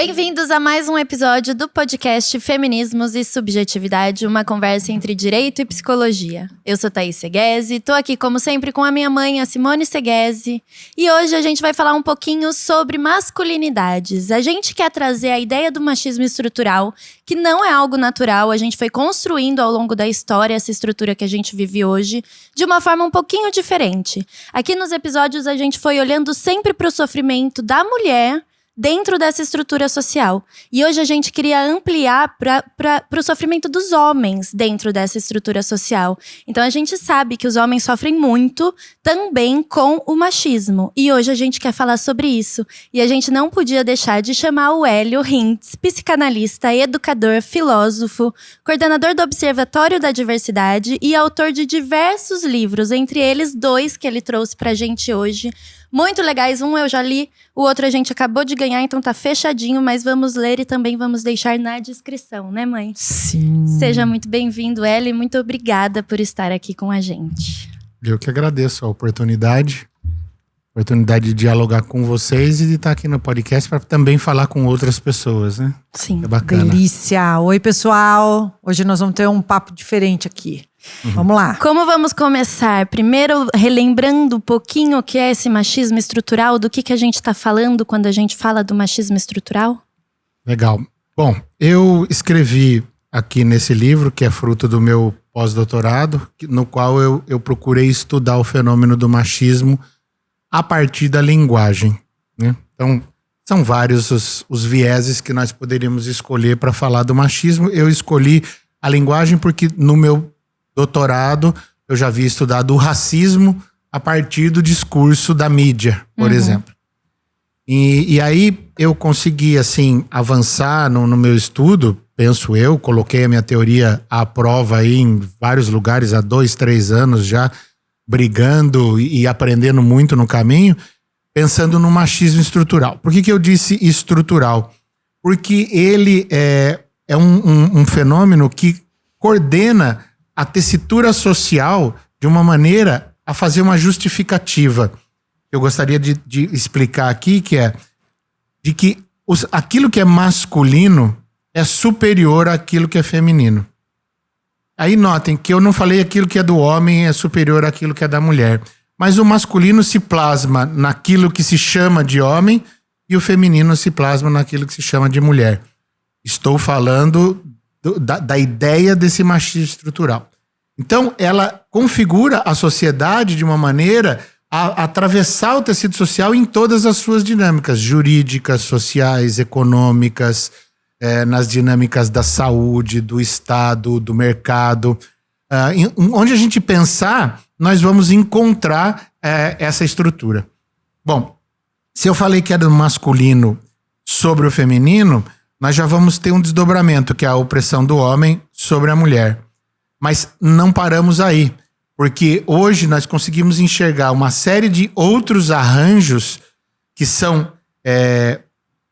Bem-vindos a mais um episódio do podcast Feminismos e Subjetividade, uma conversa entre direito e psicologia. Eu sou Thaís Seguesi, tô aqui como sempre com a minha mãe, a Simone Seguesi, e hoje a gente vai falar um pouquinho sobre masculinidades. A gente quer trazer a ideia do machismo estrutural, que não é algo natural, a gente foi construindo ao longo da história essa estrutura que a gente vive hoje, de uma forma um pouquinho diferente. Aqui nos episódios a gente foi olhando sempre para o sofrimento da mulher dentro dessa estrutura social. E hoje a gente queria ampliar para o sofrimento dos homens dentro dessa estrutura social. Então a gente sabe que os homens sofrem muito também com o machismo. E hoje a gente quer falar sobre isso. E a gente não podia deixar de chamar o Hélio Hintz, psicanalista, educador, filósofo, coordenador do Observatório da Diversidade e autor de diversos livros, entre eles 2 que ele trouxe pra gente hoje. Muito legais, um eu já li, o outro a gente acabou de ganhar, então tá fechadinho, mas vamos ler e também vamos deixar na descrição, né, mãe? Sim. Seja muito bem-vindo, Hélio, e muito obrigada por estar aqui com a gente. Eu que agradeço a oportunidade de dialogar com vocês e de estar aqui no podcast para também falar com outras pessoas, né? Sim. É bacana. Delícia! Oi, pessoal! Hoje nós vamos ter um papo diferente aqui. Vamos lá. Como vamos começar? Primeiro, relembrando um pouquinho o que é esse machismo estrutural, do que a gente está falando quando a gente fala do machismo estrutural? Legal. Bom, eu escrevi aqui nesse livro, que é fruto do meu pós-doutorado, no qual eu procurei estudar o fenômeno do machismo a partir da linguagem, né? Então, são vários os vieses que nós poderíamos escolher para falar do machismo. Eu escolhi a linguagem porque no meu doutorado eu já havia estudado o racismo a partir do discurso da mídia, por exemplo. E aí eu consegui, assim, avançar no meu estudo, penso eu, coloquei a minha teoria à prova aí em vários lugares há 2, 3 anos já, brigando e aprendendo muito no caminho, pensando no machismo estrutural. Por que eu disse estrutural? Porque ele é um fenômeno que coordena a tessitura social de uma maneira a fazer uma justificativa. Eu gostaria de explicar aqui que é de que aquilo que é masculino é superior àquilo que é feminino. Aí notem que eu não falei aquilo que é do homem é superior àquilo que é da mulher. Mas o masculino se plasma naquilo que se chama de homem e o feminino se plasma naquilo que se chama de mulher. Estou falando da ideia desse machismo estrutural. Então, ela configura a sociedade de uma maneira a atravessar o tecido social em todas as suas dinâmicas, jurídicas, sociais, econômicas, nas dinâmicas da saúde, do Estado, do mercado. Onde a gente pensar, nós vamos encontrar essa estrutura. Bom, se eu falei que é do masculino sobre o feminino, nós já vamos ter um desdobramento, que é a opressão do homem sobre a mulher. Mas não paramos aí, porque hoje nós conseguimos enxergar uma série de outros arranjos que são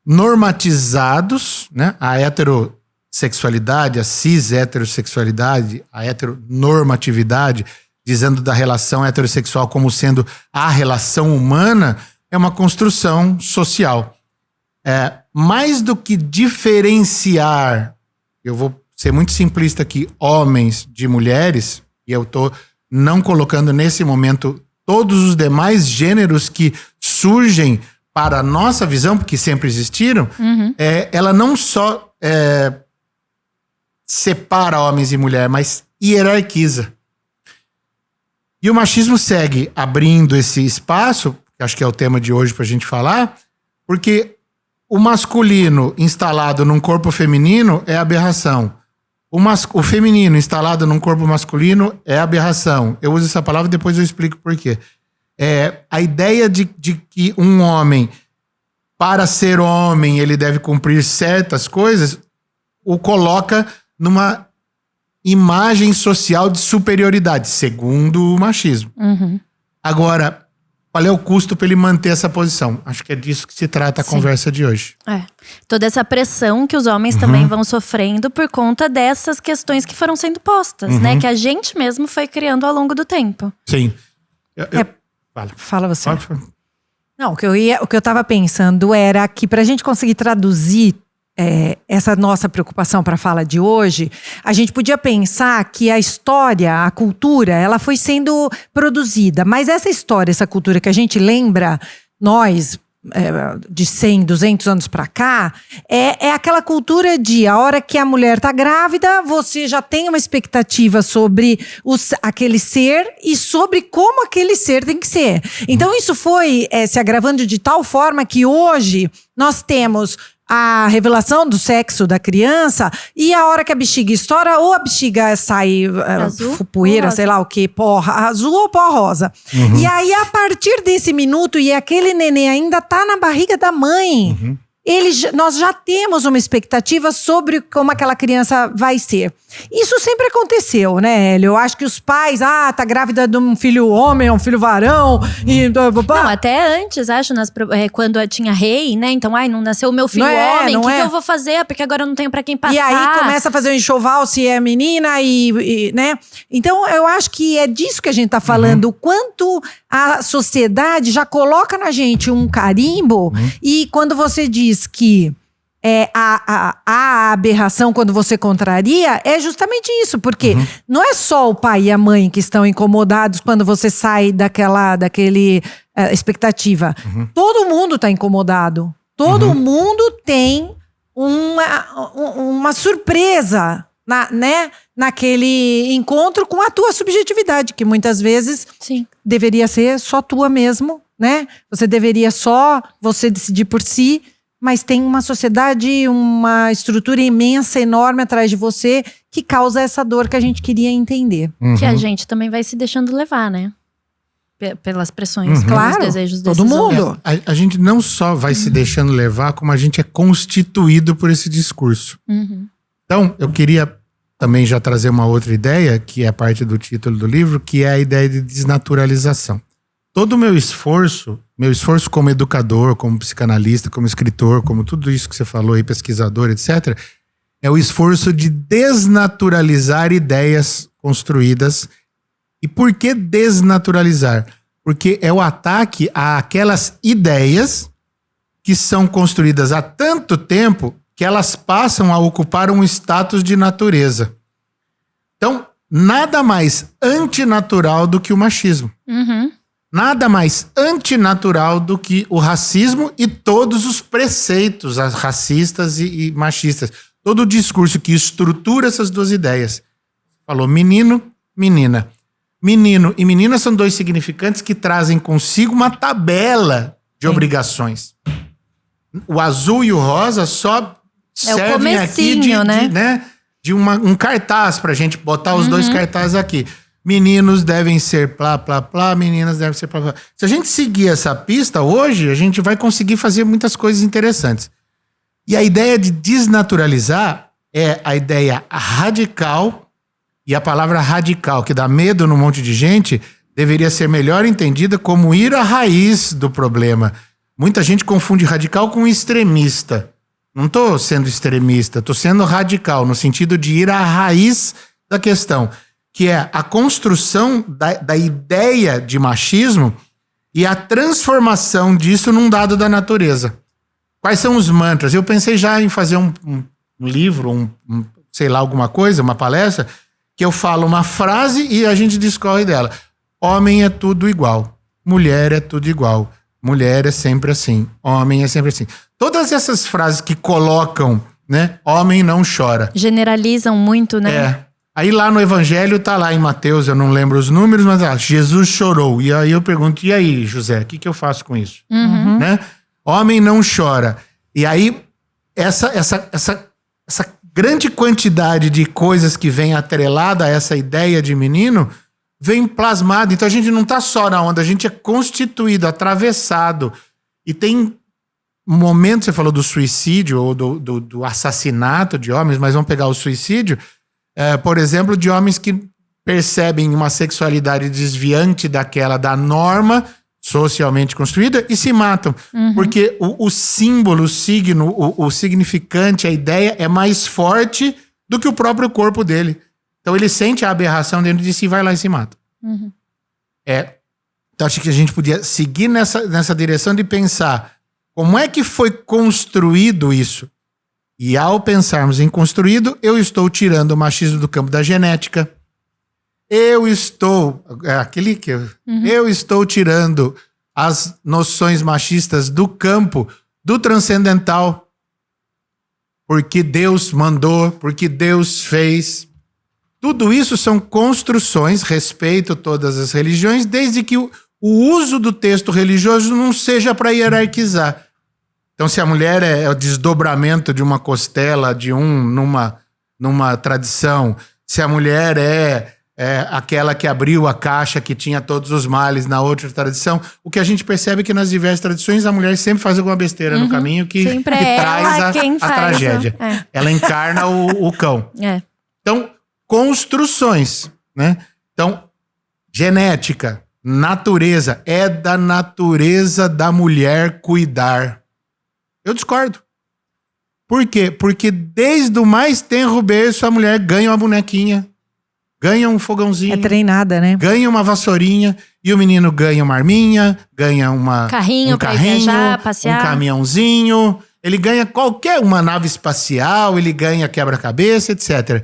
normatizados, né? A heterossexualidade, a cis-heterossexualidade, a heteronormatividade, dizendo da relação heterossexual como sendo a relação humana, é uma construção social. Mais do que diferenciar, eu vou ser muito simplista aqui, homens de mulheres, e eu estou não colocando nesse momento todos os demais gêneros que surgem para a nossa visão, porque sempre existiram, ela não só separa homens e mulheres, mas hierarquiza. E o machismo segue abrindo esse espaço, que acho que é o tema de hoje para a gente falar, porque o masculino instalado num corpo feminino é aberração. O feminino instalado num corpo masculino é aberração. Eu uso essa palavra e depois eu explico por quê. A ideia de que um homem, para ser homem, ele deve cumprir certas coisas, o coloca numa imagem social de superioridade, segundo o machismo. Agora, qual é o custo para ele manter essa posição? Acho que é disso que se trata a conversa de hoje. Toda essa pressão que os homens também vão sofrendo por conta dessas questões que foram sendo postas, né? Que a gente mesmo foi criando ao longo do tempo. Sim. Fala você. Não, o que eu tava pensando era que pra gente conseguir traduzir essa nossa preocupação para a fala de hoje, a gente podia pensar que a história, a cultura, ela foi sendo produzida. Mas essa história, essa cultura que a gente lembra, nós, de 100, 200 anos para cá, é aquela cultura de a hora que a mulher tá grávida, você já tem uma expectativa sobre aquele ser e sobre como aquele ser tem que ser. Então isso foi se agravando de tal forma que hoje nós temos a revelação do sexo da criança e a hora que a bexiga estoura, ou a bexiga sai poeira, sei lá o que, pó azul ou pó rosa. E aí, a partir desse minuto, e aquele neném ainda tá na barriga da mãe, nós já temos uma expectativa sobre como aquela criança vai ser. Isso sempre aconteceu, né, Hélio? Eu acho que os pais, tá grávida de um filho homem, um filho varão, e... Não, até antes, acho, quando tinha rei, né? Então, não nasceu o meu filho homem, o que eu vou fazer? Porque agora eu não tenho pra quem passar. E aí começa a fazer um enxoval se é menina e né? Então, eu acho que é disso que a gente tá falando. O quanto a sociedade já coloca na gente um carimbo, e quando você diz que a aberração quando você contraria, é justamente isso, porque não é só o pai e a mãe que estão incomodados quando você sai daquele expectativa. Todo mundo está incomodado. Todo mundo tem uma surpresa naquele encontro com a tua subjetividade, que muitas vezes deveria ser só tua mesmo, né? Você deveria só você decidir por si. Mas tem uma sociedade, uma estrutura imensa, enorme atrás de você que causa essa dor que a gente queria entender. Que a gente também vai se deixando levar, né? Pelas pressões, pelos desejos desses todo mundo. A gente não só vai se deixando levar, como a gente é constituído por esse discurso. Então, eu queria também já trazer uma outra ideia, que é parte do título do livro, que é a ideia de desnaturalização. Todo o meu esforço como educador, como psicanalista, como escritor, como tudo isso que você falou aí, pesquisador, etc., é o esforço de desnaturalizar ideias construídas. E por que desnaturalizar? Porque é o ataque àquelas ideias que são construídas há tanto tempo que elas passam a ocupar um status de natureza. Então, nada mais antinatural do que o machismo. Nada mais antinatural do que o racismo e todos os preceitos racistas e machistas. Todo o discurso que estrutura essas duas ideias. Falou menino, menina. Menino e menina são dois significantes que trazem consigo uma tabela de obrigações. O azul e o rosa só servem aqui de um cartaz pra gente botar os dois cartazes aqui. Meninos devem ser plá, plá, plá, meninas devem ser plá, plá. Se a gente seguir essa pista hoje, a gente vai conseguir fazer muitas coisas interessantes. E a ideia de desnaturalizar é a ideia radical, e a palavra radical, que dá medo num monte de gente, deveria ser melhor entendida como ir à raiz do problema. Muita gente confunde radical com extremista. Não estou sendo extremista, estou sendo radical, no sentido de ir à raiz da questão, que é a construção da ideia de machismo e a transformação disso num dado da natureza. Quais são os mantras? Eu pensei já em fazer um livro, sei lá, alguma coisa, uma palestra, que eu falo uma frase e a gente discorre dela. Homem é tudo igual. Mulher é tudo igual. Mulher é sempre assim. Homem é sempre assim. Todas essas frases que colocam, né? Homem não chora. Generalizam muito, né? Aí lá no Evangelho, tá lá em Mateus, eu não lembro os números, mas Jesus chorou. E aí eu pergunto, e aí, José, o que eu faço com isso? Né? Homem não chora. E aí, essa grande quantidade de coisas que vem atrelada a essa ideia de menino, vem plasmado. Então a gente não tá só na onda, a gente é constituído, atravessado. E tem momentos, você falou do suicídio ou do assassinato de homens, mas vamos pegar o suicídio, por exemplo, de homens que percebem uma sexualidade desviante da norma socialmente construída e se matam. Porque o símbolo, o signo, o significante, a ideia é mais forte do que o próprio corpo dele. Então ele sente a aberração dentro de si e vai lá e se mata. Então, acho que a gente podia seguir nessa direção de pensar como é que foi construído isso. E ao pensarmos em construído, eu estou tirando o machismo do campo da genética. Eu estou tirando as noções machistas do campo do transcendental. Porque Deus mandou, porque Deus fez. Tudo isso são construções, respeito todas as religiões, desde que o uso do texto religioso não seja para hierarquizar. Então, se a mulher é o desdobramento de uma costela numa tradição, se a mulher é aquela que abriu a caixa que tinha todos os males na outra tradição, o que a gente percebe é que nas diversas tradições a mulher sempre faz alguma besteira no caminho que traz a tragédia. Ela encarna o cão. Então, construções, né? Então, genética, natureza, é da natureza da mulher cuidar. Eu discordo. Por quê? Porque desde o mais tenro berço a mulher ganha uma bonequinha, ganha um fogãozinho. É treinada, né? Ganha uma vassourinha e o menino ganha uma arminha, ganha um carrinho pra viajar, passear. Um caminhãozinho. Ele ganha uma nave espacial, ele ganha quebra-cabeça, etc.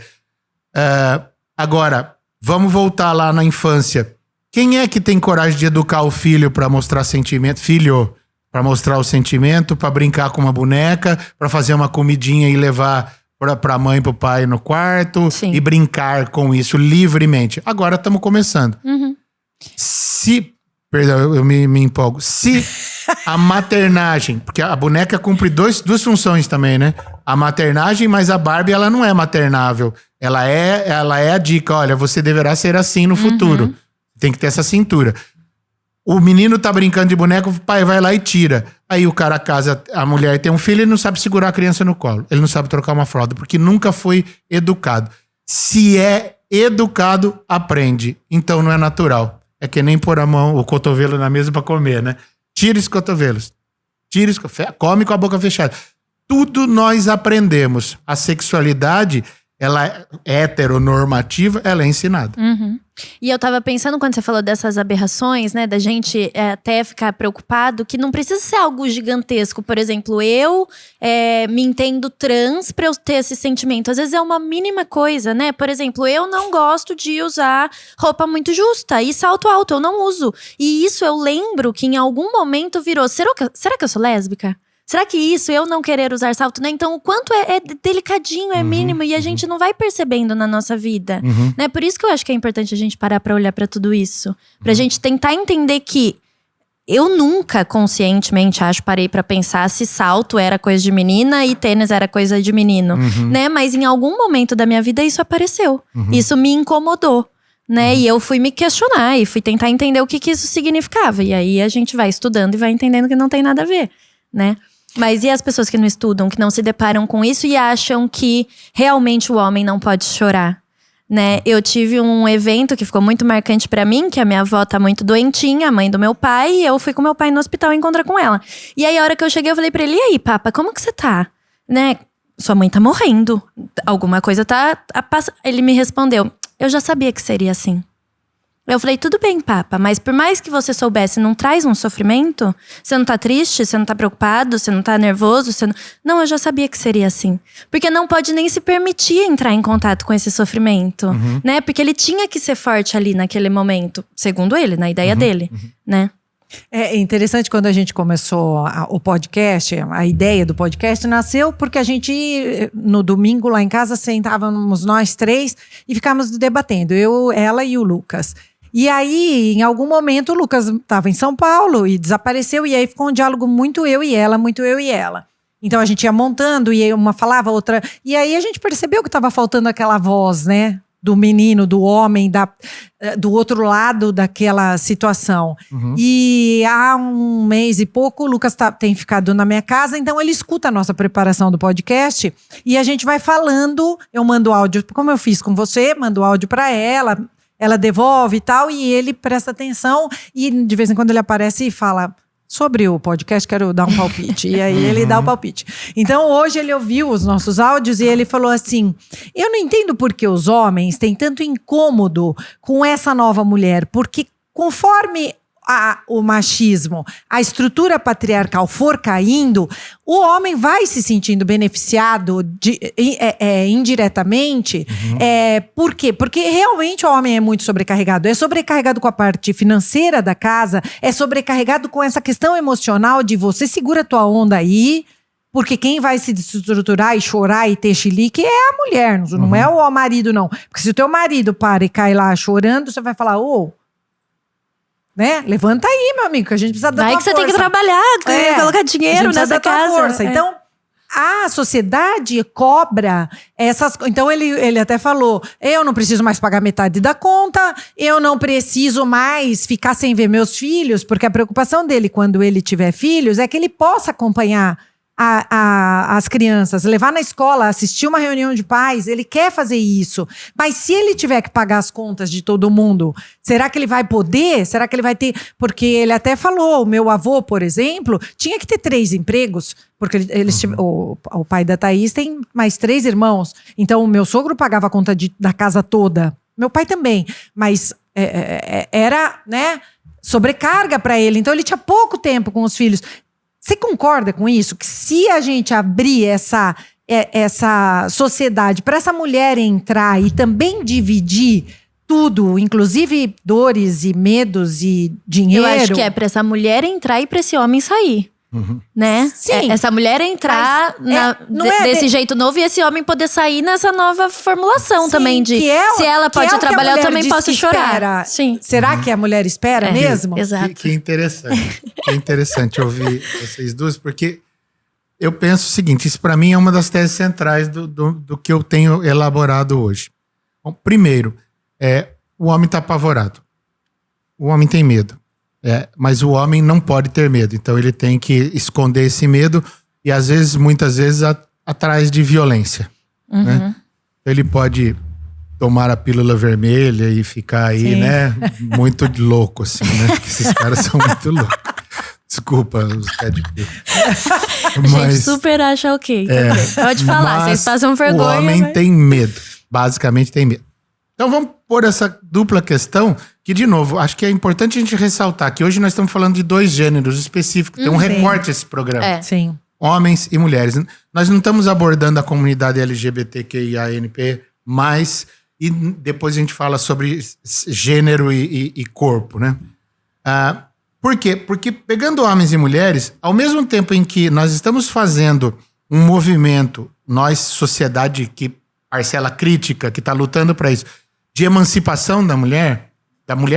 Agora, vamos voltar lá na infância. Quem é que tem coragem de educar o filho para mostrar sentimento? Filho, para mostrar o sentimento, para brincar com uma boneca, para fazer uma comidinha e levar para a mãe e para o pai no quarto. Sim. E brincar com isso livremente. Agora estamos começando. Perdão, eu me empolgo. Se a maternagem, porque a boneca cumpre duas funções também, né? A maternagem, mas a Barbie ela não é maternável. Ela é a dica, olha, você deverá ser assim no futuro. Tem que ter essa cintura. O menino tá brincando de boneco, o pai vai lá e tira. Aí o cara casa, a mulher tem um filho e não sabe segurar a criança no colo. Ele não sabe trocar uma fralda, porque nunca foi educado. Se é educado, aprende. Então não é natural. É que nem pôr o cotovelo na mesa pra comer, né? Tira os cotovelos. Come com a boca fechada. Tudo nós aprendemos. A sexualidade, ela é heteronormativa, ela é ensinada. E eu tava pensando, quando você falou dessas aberrações, né, da gente até ficar preocupado, que não precisa ser algo gigantesco. Por exemplo, eu me entendo trans pra eu ter esse sentimento. Às vezes é uma mínima coisa, né? Por exemplo, eu não gosto de usar roupa muito justa e salto alto, eu não uso. E isso eu lembro que em algum momento virou, será que eu sou lésbica? Será que isso, eu não querer usar salto, né? Então, o quanto é delicadinho, é mínimo, e a gente não vai percebendo na nossa vida, né? Por isso que eu acho que é importante a gente parar pra olhar pra tudo isso. Pra gente tentar entender que eu nunca, conscientemente, parei pra pensar se salto era coisa de menina e tênis era coisa de menino, né? Mas em algum momento da minha vida isso apareceu. Isso me incomodou, né? E eu fui me questionar e fui tentar entender o que isso significava. E aí a gente vai estudando e vai entendendo que não tem nada a ver, né? Mas e as pessoas que não estudam, que não se deparam com isso e acham que realmente o homem não pode chorar, né? Eu tive um evento que ficou muito marcante pra mim, que a minha avó tá muito doentinha, a mãe do meu pai, e eu fui com meu pai no hospital encontrar com ela. E aí, a hora que eu cheguei, eu falei pra ele, e aí, papa, como que você tá? Né? Sua mãe tá morrendo, alguma coisa tá... Ele me respondeu, eu já sabia que seria assim. Eu falei, tudo bem, papa, mas por mais que você soubesse, não traz um sofrimento? Você não tá triste? Você não tá preocupado? Você não tá nervoso? Não, eu já sabia que seria assim. Porque não pode nem se permitir entrar em contato com esse sofrimento, né? Porque ele tinha que ser forte ali naquele momento, segundo ele, na ideia dele, né? É interessante quando a gente começou o podcast, a ideia do podcast nasceu porque a gente, no domingo lá em casa, sentávamos nós três e ficávamos debatendo, eu, ela e o Lucas. E aí, em algum momento, o Lucas estava em São Paulo e desapareceu, e aí ficou um diálogo muito eu e ela, muito eu e ela. Então a gente ia montando, e uma falava, outra... E aí a gente percebeu que estava faltando aquela voz, né? Do menino, do homem, do outro lado daquela situação. E há um mês e pouco, o Lucas tem ficado na minha casa, então ele escuta a nossa preparação do podcast e a gente vai falando, eu mando áudio, como eu fiz com você, mando áudio para ela devolve e tal, e ele presta atenção e de vez em quando ele aparece e fala... Sobre o podcast, quero dar um palpite. E aí ele dá o palpite. Então hoje ele ouviu os nossos áudios e ele falou assim, eu não entendo por que os homens têm tanto incômodo com essa nova mulher, porque conforme o machismo, a estrutura patriarcal for caindo, o homem vai se sentindo beneficiado indiretamente. Por quê? Porque realmente o homem é muito sobrecarregado. É sobrecarregado com a parte financeira da casa, é sobrecarregado com essa questão emocional de você segura a tua onda aí, porque quem vai se desestruturar e chorar e ter chilique é a mulher, não é o marido, não. Porque se o teu marido para e cai lá chorando, você vai falar, né? Levanta aí, meu amigo, que a gente precisa da tua força. Vai que você tem que trabalhar, colocar dinheiro nessa casa. Força. Então, a sociedade cobra essas... Então, ele até falou, eu não preciso mais pagar metade da conta, eu não preciso mais ficar sem ver meus filhos, porque a preocupação dele, quando ele tiver filhos, é que ele possa acompanhar as crianças, levar na escola, assistir uma reunião de pais, ele quer fazer isso. Mas se ele tiver que pagar as contas de todo mundo, será que ele vai poder? Será que ele vai ter? Porque ele até falou, o meu avô, por exemplo, tinha que ter 3 empregos, porque o pai da Thaís tem mais 3 irmãos. Então o meu sogro pagava a conta da casa toda. Meu pai também. Mas era, né, sobrecarga para ele. Então ele tinha pouco tempo com os filhos. Você concorda com isso? Que se a gente abrir essa sociedade para essa mulher entrar e também dividir tudo, inclusive dores e medos e dinheiro... Eu acho que é para essa mulher entrar e para esse homem sair. Né? Sim. Essa mulher entrar desse jeito novo e esse homem poder sair nessa nova formulação. Sim, também de se ela pode trabalhar, eu também posso chorar. Sim. Será que a mulher espera mesmo? Exato. Que interessante. Que interessante ouvir vocês duas, porque eu penso o seguinte, isso para mim é uma das teses centrais do que eu tenho elaborado hoje. Bom, primeiro, o homem está apavorado. O homem tem medo. Mas o homem não pode ter medo, então ele tem que esconder esse medo e às vezes, muitas vezes, atrás de violência. Né? Ele pode tomar a pílula vermelha e ficar aí, né, muito louco, assim, né? Porque esses caras são muito loucos. Desculpa os pé de pio. Gente, super acha ok. Pode falar, vocês passam vergonha. O homem tem medo, basicamente tem medo. Então vamos pôr essa dupla questão, que de novo, acho que é importante a gente ressaltar que hoje nós estamos falando de 2 gêneros específicos, tem um recorte esse programa. Sim. Homens e mulheres. Nós não estamos abordando a comunidade LGBTQIANP+, e depois a gente fala sobre gênero e corpo, né? Por quê? Porque pegando homens e mulheres, ao mesmo tempo em que nós estamos fazendo um movimento, nós, sociedade parcela crítica, que está lutando para isso, de emancipação da mulher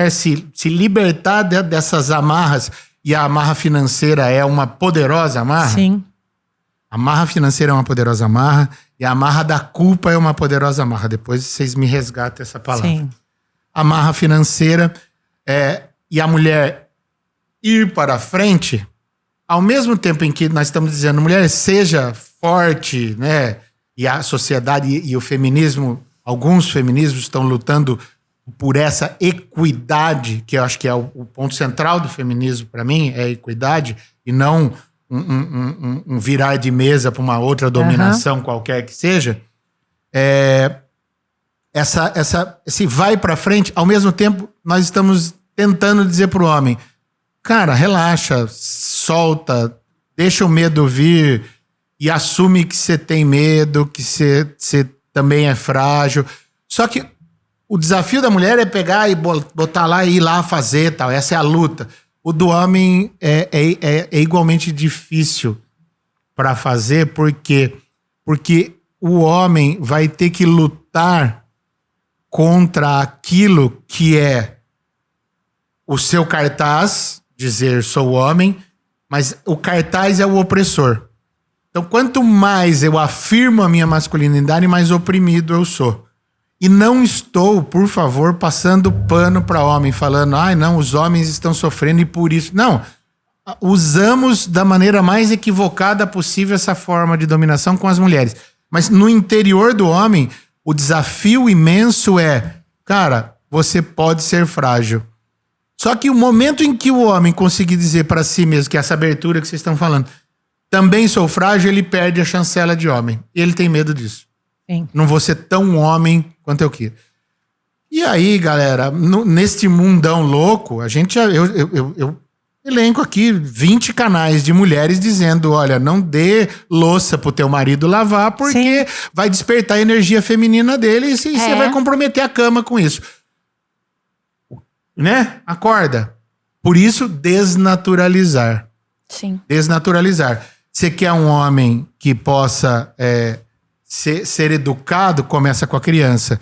se libertar dessas amarras, e a amarra financeira é uma poderosa amarra. Sim. A amarra financeira é uma poderosa amarra, e a amarra da culpa é uma poderosa amarra. Depois vocês me resgatem essa palavra. Sim. A amarra financeira e a mulher ir para frente, ao mesmo tempo em que nós estamos dizendo, mulher, seja forte, né? E a sociedade e o feminismo, alguns feminismos estão lutando por essa equidade, que eu acho que é o ponto central do feminismo para mim, é a equidade, e não um virar de mesa para uma outra dominação qualquer que seja. Esse vai para frente, ao mesmo tempo nós estamos tentando dizer para o homem, cara, relaxa, solta, deixa o medo vir, e assume que você tem medo, que você também é frágil. Só que o desafio da mulher é pegar e botar lá e ir lá fazer tal. Essa é a luta. O do homem é igualmente difícil para fazer, porque o homem vai ter que lutar contra aquilo que é o seu cartaz, dizer sou homem, mas o cartaz é o opressor. Então, quanto mais eu afirmo a minha masculinidade, mais oprimido eu sou. E não estou, por favor, passando pano para homem, falando, não, os homens estão sofrendo e por isso. Não, usamos da maneira mais equivocada possível essa forma de dominação com as mulheres. Mas no interior do homem, o desafio imenso é, cara, você pode ser frágil. Só que o momento em que o homem conseguir dizer para si mesmo, que é essa abertura que vocês estão falando, também sou frágil, ele perde a chancela de homem. Ele tem medo disso. Sim. Não vou ser tão homem quanto eu quero. E aí, galera, neste mundão louco, a gente eu elenco aqui 20 canais de mulheres dizendo, olha, não dê louça pro teu marido lavar, porque vai despertar a energia feminina dele e você vai comprometer a cama com isso. Né? Acorda. Por isso, desnaturalizar. Sim. Desnaturalizar. Você quer um homem que possa ser educado, começa com a criança.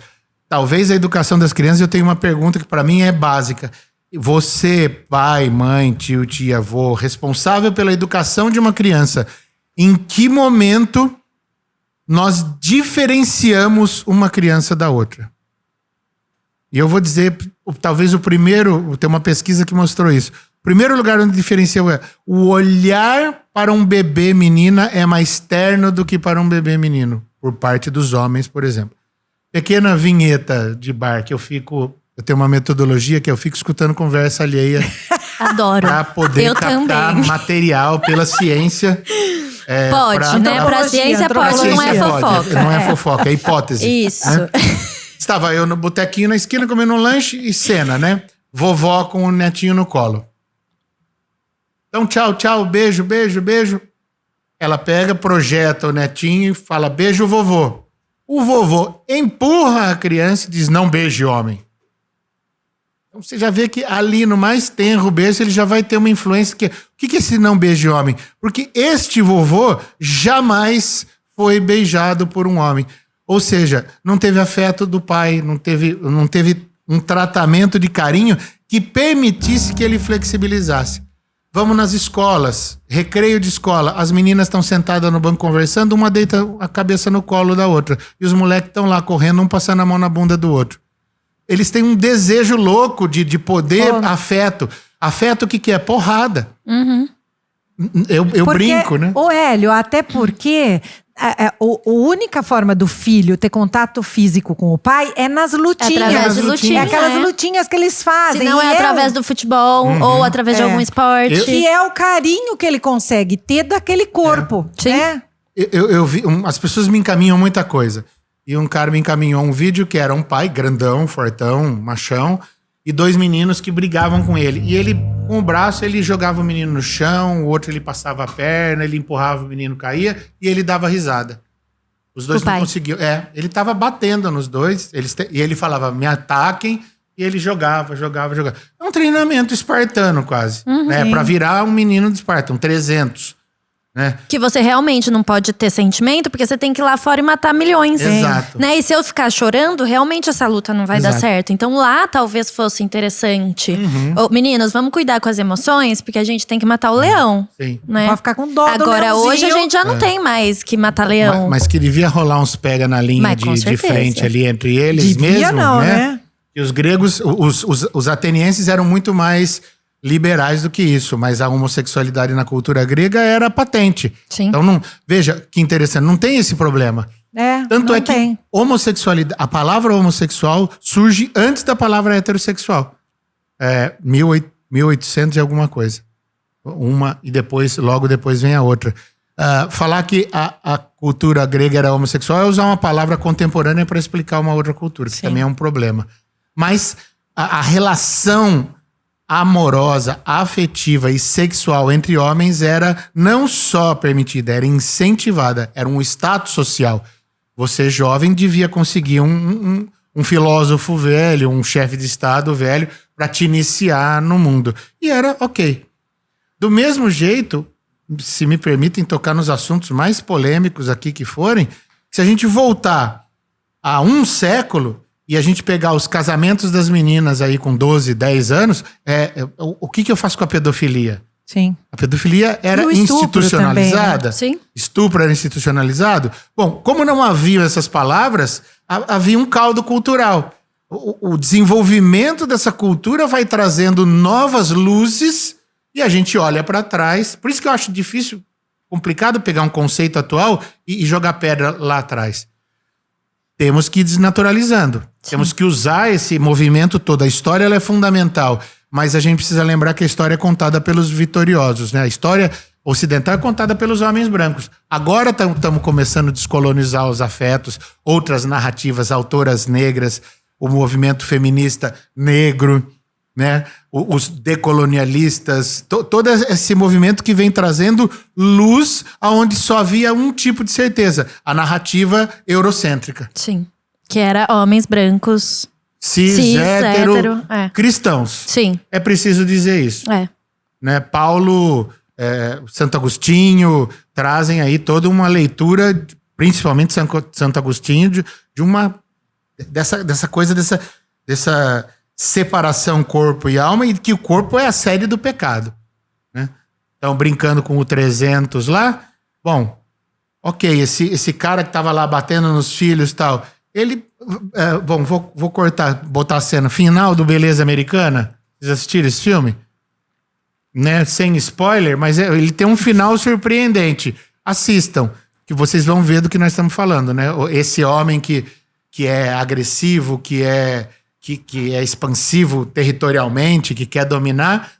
Talvez a educação das crianças, eu tenho uma pergunta que para mim é básica. Você, pai, mãe, tio, tia, avô, responsável pela educação de uma criança, em que momento nós diferenciamos uma criança da outra? E eu vou dizer, talvez o primeiro, tem uma pesquisa que mostrou isso. O primeiro lugar onde diferencia é o olhar para um bebê menina é mais terno do que para um bebê menino, por parte dos homens, por exemplo. Pequena vinheta de bar que eu tenho uma metodologia que eu fico escutando conversa alheia. Adoro. Para poder captar material pela ciência. Pode, né? Pra ciência pode, não é fofoca. Não é fofoca, é hipótese. Isso. Né? Estava eu no botequinho na esquina comendo um lanche e cena, né? Vovó com o netinho no colo. Então, tchau, tchau, beijo, beijo, beijo. Ela pega, projeta o netinho e fala, beijo, vovô. O vovô empurra a criança e diz, não beije homem. Então você já vê que ali no mais tenro beijo ele já vai ter uma influência. O que é esse não beije homem? Porque este vovô jamais foi beijado por um homem. Ou seja, não teve afeto do pai, não teve um tratamento de carinho que permitisse que ele flexibilizasse. Vamos nas escolas, recreio de escola, as meninas estão sentadas no banco conversando, uma deita a cabeça no colo da outra. E os moleques estão lá correndo, um passando a mão na bunda do outro. Eles têm um desejo louco de poder, afeto. Afeto o que é? Porrada. Uhum. Eu brinco, né? Ô Hélio, até porque a única forma do filho ter contato físico com o pai é nas lutinhas. Através de lutinhas. É aquelas lutinhas que eles fazem. Se não é através do futebol ou através de algum esporte. Que é o carinho que ele consegue ter daquele corpo. Sim. Né? Eu vi, as pessoas me encaminham muita coisa. E um cara me encaminhou um vídeo que era um pai grandão, fortão, machão, e 2 meninos que brigavam com ele. E ele, com o braço, ele jogava o menino no chão, o outro ele passava a perna, ele empurrava, o menino caía, e ele dava risada. Os dois não conseguiam. Ele tava batendo nos dois, e ele falava, me ataquem, e ele jogava. É um treinamento espartano quase, né? Pra virar um menino de Esparta, um 300. Né? Que você realmente não pode ter sentimento, porque você tem que ir lá fora e matar milhões. Exato. Né? E se eu ficar chorando, realmente essa luta não vai dar certo. Então lá talvez fosse interessante. Meninas, vamos cuidar com as emoções, porque a gente tem que matar o leão. Sim. Né? Pode ficar com dó do Agora leãozinho. hoje a gente já não tem mais que matar leão. Mas que devia rolar uns pega na linha de frente ali entre eles mesmo, não, né? E os gregos, os atenienses eram muito mais liberais do que isso, mas a homossexualidade na cultura grega era patente. Sim. Então, veja que interessante, não tem esse problema. Tanto é que homossexualidade, a palavra homossexual surge antes da palavra heterossexual. 1800 e alguma coisa. Uma e logo depois vem a outra. Falar que a cultura grega era homossexual é usar uma palavra contemporânea para explicar uma outra cultura, que também é um problema. Mas a relação amorosa, afetiva e sexual entre homens era não só permitida, era incentivada, era um status social. Você, jovem, devia conseguir um filósofo velho, um chefe de estado velho, para te iniciar no mundo. E era ok. Do mesmo jeito, se me permitem tocar nos assuntos mais polêmicos aqui que forem, se a gente voltar a um século e a gente pegar os casamentos das meninas aí com 12, 10 anos, o que eu faço com a pedofilia? Sim. A pedofilia era institucionalizada. Também, né? Sim. Estupro era institucionalizado. Bom, como não haviam essas palavras, havia um caldo cultural. O desenvolvimento dessa cultura vai trazendo novas luzes e a gente olha para trás. Por isso que eu acho difícil, complicado pegar um conceito atual e jogar pedra lá atrás. Temos que ir desnaturalizando. Sim. Temos que usar esse movimento todo. A história ela é fundamental, mas a gente precisa lembrar que a história é contada pelos vitoriosos, né? A história ocidental é contada pelos homens brancos. Agora estamos começando a descolonizar os afetos, outras narrativas, autoras negras, o movimento feminista negro, né? Os decolonialistas, todo esse movimento que vem trazendo luz aonde só havia um tipo de certeza, a narrativa eurocêntrica. Sim. Que era homens brancos, Hétero, cristãos. Sim. É preciso dizer isso. Né? Paulo, Santo Agostinho trazem aí toda uma leitura, principalmente Santo Agostinho, dessa coisa, dessa separação corpo e alma, e que o corpo é a sede do pecado. Né? Então, brincando com o 300 lá, bom, ok, esse cara que tava lá batendo nos filhos e tal, ele, bom, vou botar a cena final do Beleza Americana. Vocês assistiram esse filme? Né? Sem spoiler, mas ele tem um final surpreendente. Assistam, que vocês vão ver do que nós estamos falando, né? Esse homem que é agressivo, que é expansivo territorialmente, que quer dominar,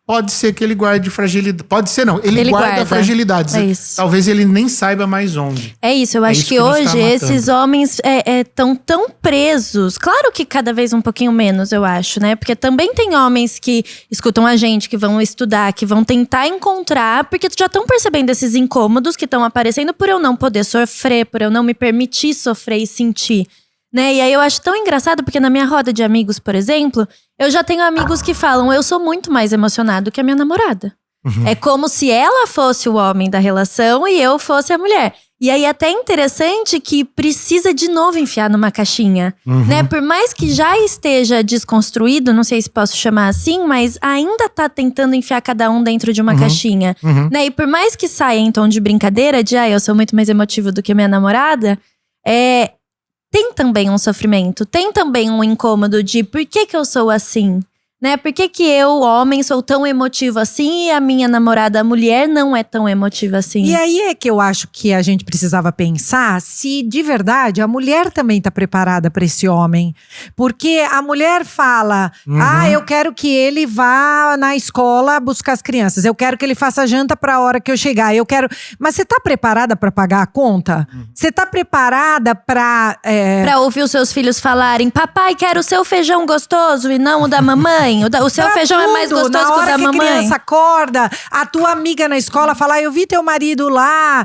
pode ser que ele guarde fragilidade. Pode ser, não. Ele guarda fragilidades. É isso. Talvez ele nem saiba mais onde. É isso. Eu acho que hoje esses homens estão tão presos. Claro que cada vez um pouquinho menos, eu acho, né? Porque também tem homens que escutam a gente, que vão estudar, que vão tentar encontrar, porque já estão percebendo esses incômodos que estão aparecendo por eu não poder sofrer, por eu não me permitir sofrer e sentir. Né? E aí eu acho tão engraçado, porque na minha roda de amigos, por exemplo, eu já tenho amigos que falam, eu sou muito mais emocionado que a minha namorada. Uhum. É como se ela fosse o homem da relação e eu fosse a mulher. E aí até interessante que precisa de novo enfiar numa caixinha. Uhum. Né? Por mais que já esteja desconstruído, não sei se posso chamar assim, mas ainda tá tentando enfiar cada um dentro de uma caixinha. Uhum. Né? E por mais que saia em tom de brincadeira, de eu sou muito mais emotivo do que a minha namorada, tem também um sofrimento, tem também um incômodo de por que eu sou assim, né? Por que eu, homem, sou tão emotivo assim e a minha namorada, a mulher, não é tão emotiva assim? E aí é que eu acho que a gente precisava pensar se, de verdade, a mulher também tá preparada para esse homem. Porque a mulher fala, eu quero que ele vá na escola buscar as crianças, eu quero que ele faça janta pra hora que eu chegar, eu quero… Mas você tá preparada para pagar a conta? Você tá preparada pra… Pra ouvir os seus filhos falarem, papai, quero o seu feijão gostoso e não o da mamãe? O seu feijão é mais gostoso que o da mamãe. Na hora que a criança acorda, a tua amiga na escola fala, eu vi teu marido lá,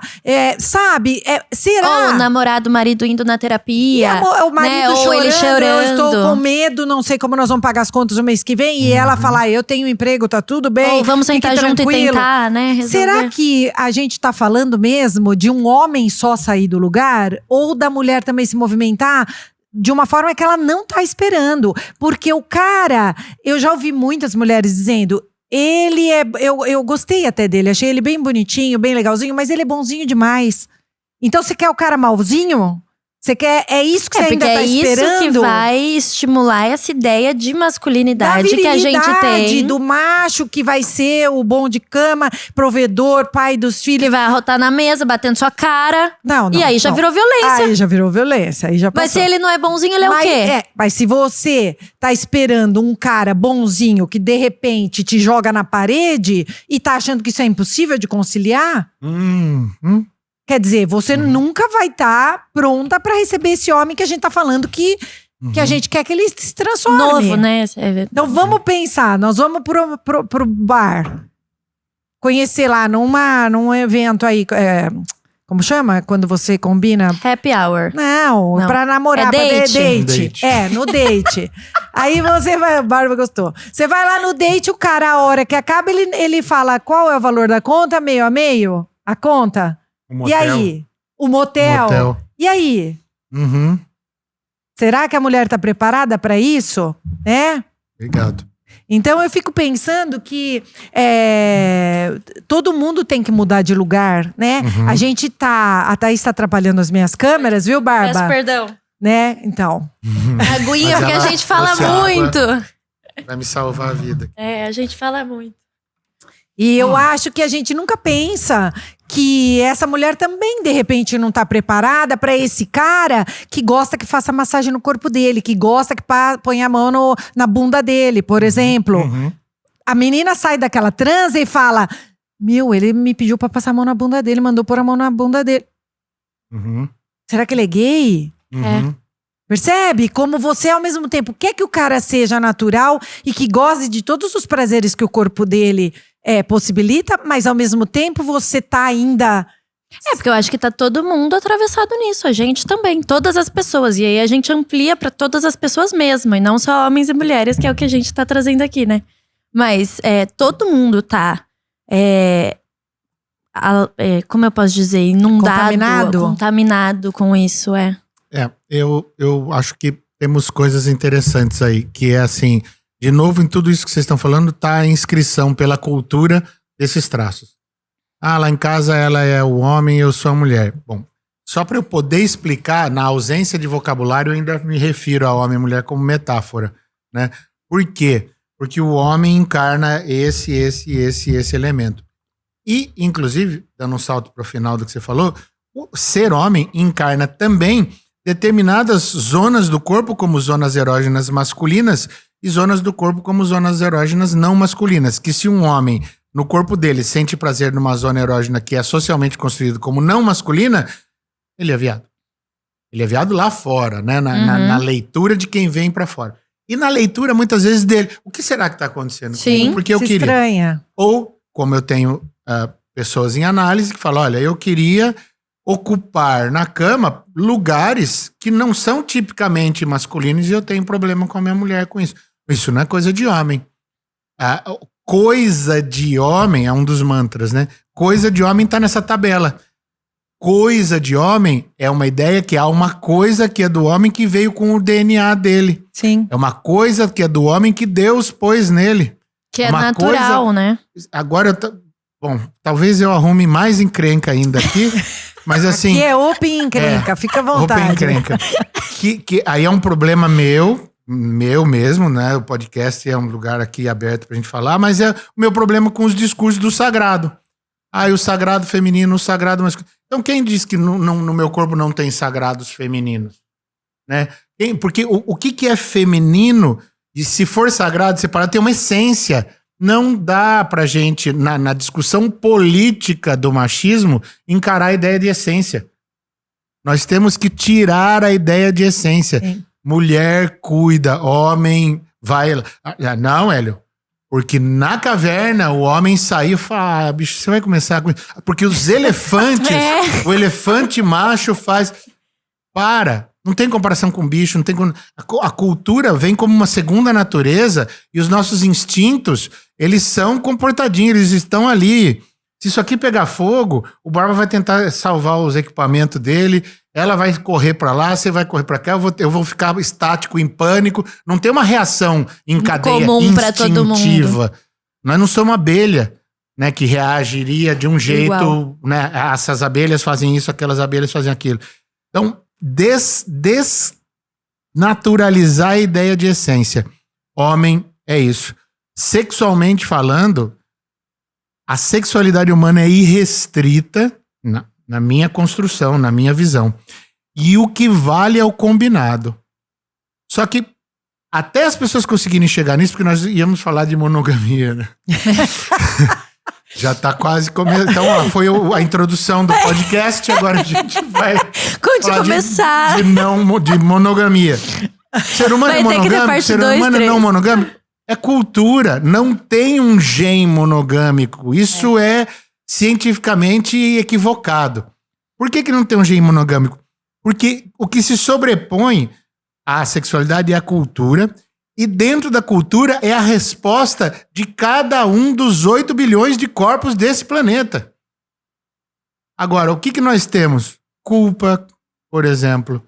sabe? Será? Ou o namorado, o marido indo na terapia. O marido chorando, ou ele chorando. Eu estou com medo, não sei como nós vamos pagar as contas no mês que vem. E ela fala, eu tenho emprego, tá tudo bem. Ou vamos sentar junto e tentar, né? Resolver. Será que a gente tá falando mesmo de um homem só sair do lugar? Ou da mulher também se movimentar de uma forma que ela não tá esperando? Porque o cara, eu já ouvi muitas mulheres dizendo, ele eu gostei até dele, achei ele bem bonitinho, bem legalzinho, mas ele é bonzinho demais. Então você quer o cara malzinho? Você quer, é isso que você ainda tá esperando? É isso que vai estimular essa ideia de masculinidade que a gente tem. Do macho que vai ser o bom de cama, provedor, pai dos filhos. Que vai arrotar na mesa, batendo sua cara. Não. E aí já virou violência. Aí já virou violência, aí já passou. Mas se ele não é bonzinho, ele é o quê? Mas se você tá esperando um cara bonzinho que de repente te joga na parede e tá achando que isso é impossível de conciliar… Quer dizer, você nunca vai estar pronta pra receber esse homem que a gente tá falando que a gente quer que ele se transforme. Novo, né? Então vamos pensar, nós vamos pro bar. Conhecer lá num evento aí, como chama? Quando você combina… Happy hour. Não. Pra namorar, pra date. No date. Aí você vai, a Bárbara gostou. Você vai lá no date, o cara, a hora que acaba, ele fala qual é o valor da conta, meio a meio? A conta? E aí? O motel. E aí? Será que a mulher tá preparada para isso? Obrigado. Então eu fico pensando que todo mundo tem que mudar de lugar, né? A gente tá… A Thaís tá atrapalhando as minhas câmeras, viu, Barba? Peço perdão. Né? Então. Aguinha, porque a gente fala muito. Vai me salvar a vida. A gente fala muito. E eu acho que a gente nunca pensa que essa mulher também, de repente, não tá preparada pra esse cara que gosta que faça massagem no corpo dele, que gosta que ponha a mão na bunda dele, por exemplo. A menina sai daquela transa e fala, ele me pediu pra passar a mão na bunda dele, mandou pôr a mão na bunda dele. Será que ele é gay? Percebe? Como você, ao mesmo tempo, quer que o cara seja natural e que goze de todos os prazeres que o corpo dele possibilita, mas ao mesmo tempo você tá ainda... Porque eu acho que tá todo mundo atravessado nisso, a gente também, todas as pessoas. E aí a gente amplia pra todas as pessoas mesmo, e não só homens e mulheres, que é o que a gente tá trazendo aqui, né? Mas todo mundo tá, como eu posso dizer, inundado, contaminado com isso, eu acho que temos coisas interessantes aí, que é assim, de novo, em tudo isso que vocês estão falando, tá a inscrição pela cultura desses traços. Lá em casa ela é o homem e eu sou a mulher. Bom, só para eu poder explicar, na ausência de vocabulário, eu ainda me refiro a homem e mulher como metáfora, né? Por quê? Porque o homem encarna esse elemento. E, inclusive, dando um salto para o final do que você falou, o ser homem encarna também determinadas zonas do corpo, como zonas erógenas masculinas, e zonas do corpo como zonas erógenas não masculinas. Que se um homem, no corpo dele, sente prazer numa zona erógena que é socialmente construída como não masculina, ele é viado. Ele é viado lá fora, né? Na leitura de quem vem pra fora. E na leitura, muitas vezes, dele. O que será que tá acontecendo? Sim, porque eu queria. Estranha. Ou, como eu tenho pessoas em análise que falam, olha, eu queria ocupar na cama lugares que não são tipicamente masculinos e eu tenho problema com a minha mulher com isso. Isso não é coisa de homem. Coisa de homem é um dos mantras, né? Coisa de homem tá nessa tabela. Coisa de homem é uma ideia que há uma coisa que é do homem que veio com o DNA dele. Sim. É uma coisa que é do homem que Deus pôs nele. Que é natural, né? Agora, bom, talvez eu arrume mais encrenca ainda aqui, mas assim... Aqui é open encrenca, fica à vontade. Open encrenca. Que aí é um problema meu mesmo, né? O podcast é um lugar aqui aberto pra gente falar, mas é o meu problema com os discursos do sagrado. O sagrado feminino, o sagrado masculino. Então quem diz que no meu corpo não tem sagrados femininos? Né? Porque o que é feminino, e se for sagrado, separado, tem uma essência. Não dá pra gente, na discussão política do machismo, encarar a ideia de essência. Nós temos que tirar a ideia de essência. Sim. Mulher cuida, homem vai... Não, Hélio. Porque na caverna o homem saiu e falou, bicho, você vai começar com isso. Porque os elefantes, o elefante macho faz... Não tem comparação com bicho, não tem... A cultura vem como uma segunda natureza e os nossos instintos, eles são comportadinhos, eles estão ali. Se isso aqui pegar fogo, o Barba vai tentar salvar os equipamentos dele, ela vai correr pra lá, você vai correr pra cá, eu vou ficar estático, em pânico. Não tem uma reação em cadeia comum pra todo mundo. Nós não somos abelha, né, que reagiria de um jeito, igual, né? Essas abelhas fazem isso, aquelas abelhas fazem aquilo. Então, desnaturalizar a ideia de essência. Homem é isso. Sexualmente falando, a sexualidade humana é irrestrita na minha construção, na minha visão. E o que vale é o combinado. Só que até as pessoas conseguirem chegar nisso, porque nós íamos falar de monogamia, né? Já tá quase começando. Então, foi a introdução do podcast, agora a gente vai começar de monogamia. Ser humano é monogâmico? Ser humano é não monogâmico? É cultura, não tem um gene monogâmico. Isso é cientificamente equivocado. Por que não tem um gene monogâmico? Porque o que se sobrepõe à sexualidade é a cultura, e dentro da cultura é a resposta de cada um dos 8 bilhões de corpos desse planeta. Agora, o que nós temos? Culpa, por exemplo.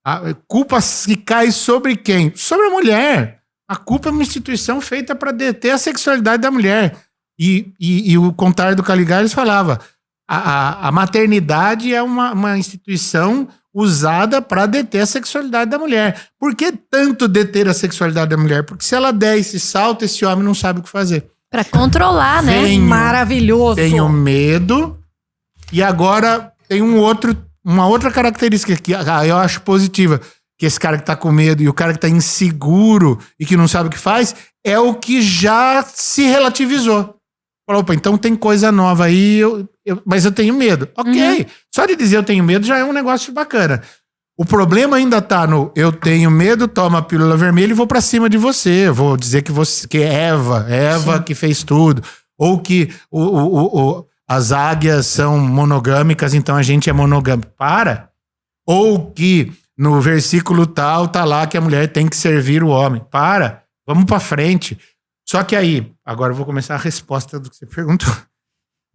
A culpa se cai sobre quem? Sobre a mulher. A culpa é uma instituição feita para deter a sexualidade da mulher. E o Contar do Caligares falava, a maternidade é uma instituição usada para deter a sexualidade da mulher. Por que tanto deter a sexualidade da mulher? Porque se ela der esse salto, esse homem não sabe o que fazer. Para controlar, né? Maravilhoso. Tenho medo. E agora tem uma outra característica que eu acho positiva. Que esse cara que tá com medo e o cara que tá inseguro e que não sabe o que faz, é o que já se relativizou. Falou, opa, então tem coisa nova aí, mas eu tenho medo. Ok, Só de dizer eu tenho medo já é um negócio bacana. O problema ainda tá no eu tenho medo, toma a pílula vermelha e vou pra cima de você. Eu vou dizer que é Eva Sim. que fez tudo. Ou que as águias são monogâmicas, então a gente é monogâmico. Para! Ou que no versículo tal tá lá que a mulher tem que servir o homem. Para! Vamos pra frente. Só que aí, agora eu vou começar a resposta do que você perguntou.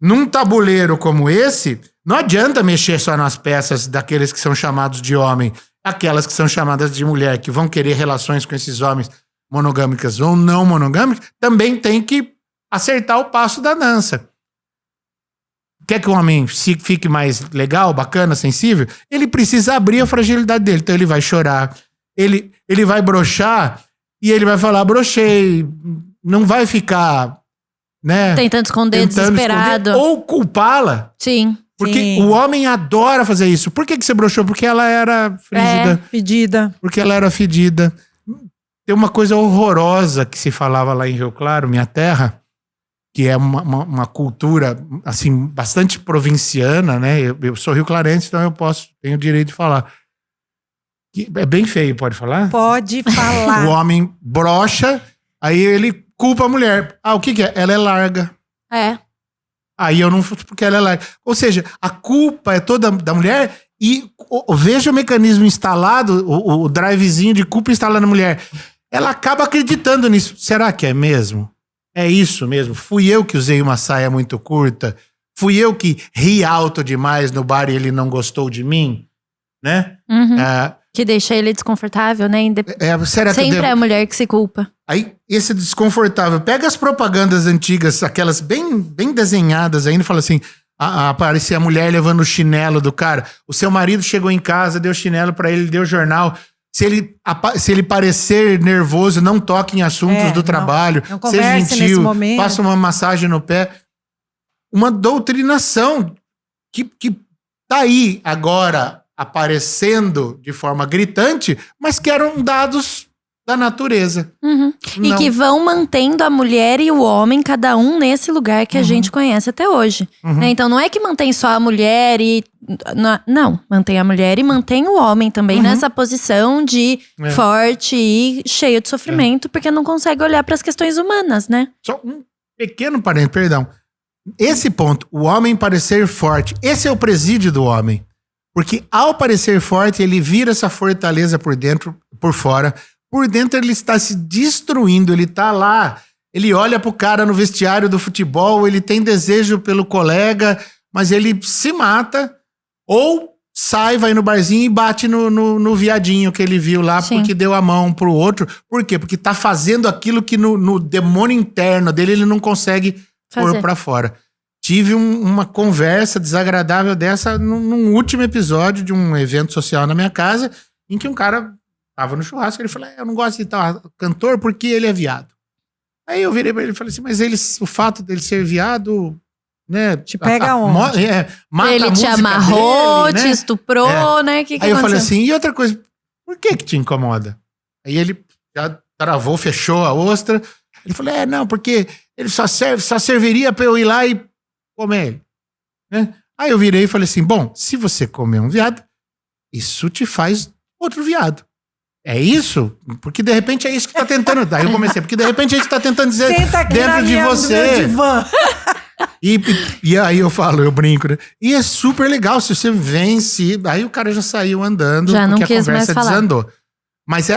Num tabuleiro como esse, não adianta mexer só nas peças daqueles que são chamados de homem, aquelas que são chamadas de mulher, que vão querer relações com esses homens monogâmicas ou não monogâmicas, também tem que acertar o passo da dança. Quer que o homem fique mais legal, bacana, sensível? Ele precisa abrir a fragilidade dele. Então ele vai chorar, ele vai broxar e ele vai falar, broxei. Não vai ficar... né? Tentando esconder, desesperado. Ou culpá-la. Sim. Porque Sim. o homem adora fazer isso. Por que você broxou? Porque ela era frígida. Pedida. Porque ela era fedida. Tem uma coisa horrorosa que se falava lá em Rio Claro, minha terra, que é uma cultura, assim, bastante provinciana, né? Eu sou rio-clarense, então tenho o direito de falar. Que é bem feio, pode falar? Pode falar. O homem broxa, aí ele culpa a mulher. Ah, o que é? Ela é larga. É. Aí eu não fui porque ela é larga. Ou seja, a culpa é toda da mulher e veja o mecanismo instalado, o drivezinho de culpa instalado na mulher. Ela acaba acreditando nisso. Será que é mesmo? É isso mesmo? Fui eu que usei uma saia muito curta? Fui eu que ri alto demais no bar e ele não gostou de mim? Né? Uhum. Que deixa ele desconfortável, né? Será que Sempre é a mulher que se culpa. Aí, esse desconfortável. Pega as propagandas antigas, aquelas bem desenhadas ainda, e fala assim, aparecia a mulher levando o chinelo do cara. O seu marido chegou em casa, deu chinelo pra ele, deu jornal. Se ele parecer nervoso, não toque em assuntos do trabalho. Não seja converse gentil, nesse momento. faça uma massagem no pé. Uma doutrinação que tá aí agora aparecendo de forma gritante, mas que eram dados da natureza. Uhum. E Não. que vão mantendo a mulher e o homem, cada um nesse lugar que a gente conhece até hoje. Né? Então não é que mantém só a mulher e... Não, mantém a mulher e mantém o homem também nessa posição de forte e cheio de sofrimento, porque não consegue olhar para as questões humanas, né? Só um pequeno parênteses, perdão. Esse ponto, o homem parecer forte, esse é o presídio do homem. Porque ao parecer forte, ele vira essa fortaleza por dentro, por fora. Por dentro ele está se destruindo, ele tá lá. Ele olha pro cara no vestiário do futebol, ele tem desejo pelo colega, mas ele se mata. Ou sai, vai no barzinho e bate no viadinho que ele viu lá, Sim. porque deu a mão pro outro. Por quê? Porque tá fazendo aquilo que no demônio interno dele ele não consegue pôr pra fora. Tive uma conversa desagradável dessa num último episódio de um evento social na minha casa, em que um cara tava no churrasco e ele falou, eu não gosto de tal cantor porque ele é viado. Aí eu virei pra ele e falei assim, mas o fato dele ser viado, né? Te pega onde? Mata ele a te música amarrou, dele, né? te estuprou, né? Que Aí eu falei aconteceu? assim, e outra coisa, por que te incomoda? Aí ele já travou, fechou a ostra. Ele falou, não, porque ele só serviria pra eu ir lá e comer ele. Né? Aí eu virei e falei assim, bom, se você comer um viado, isso te faz outro viado. É isso? Porque de repente é isso que tá tentando. Daí eu comecei, porque de repente é isso que tá tentando dizer Senta aqui dentro de no meu você. divã. E aí eu falo, eu brinco, né? E é super legal se você vence. Aí o cara já saiu andando, Já não porque quis a conversa mais falar. desandou. Mas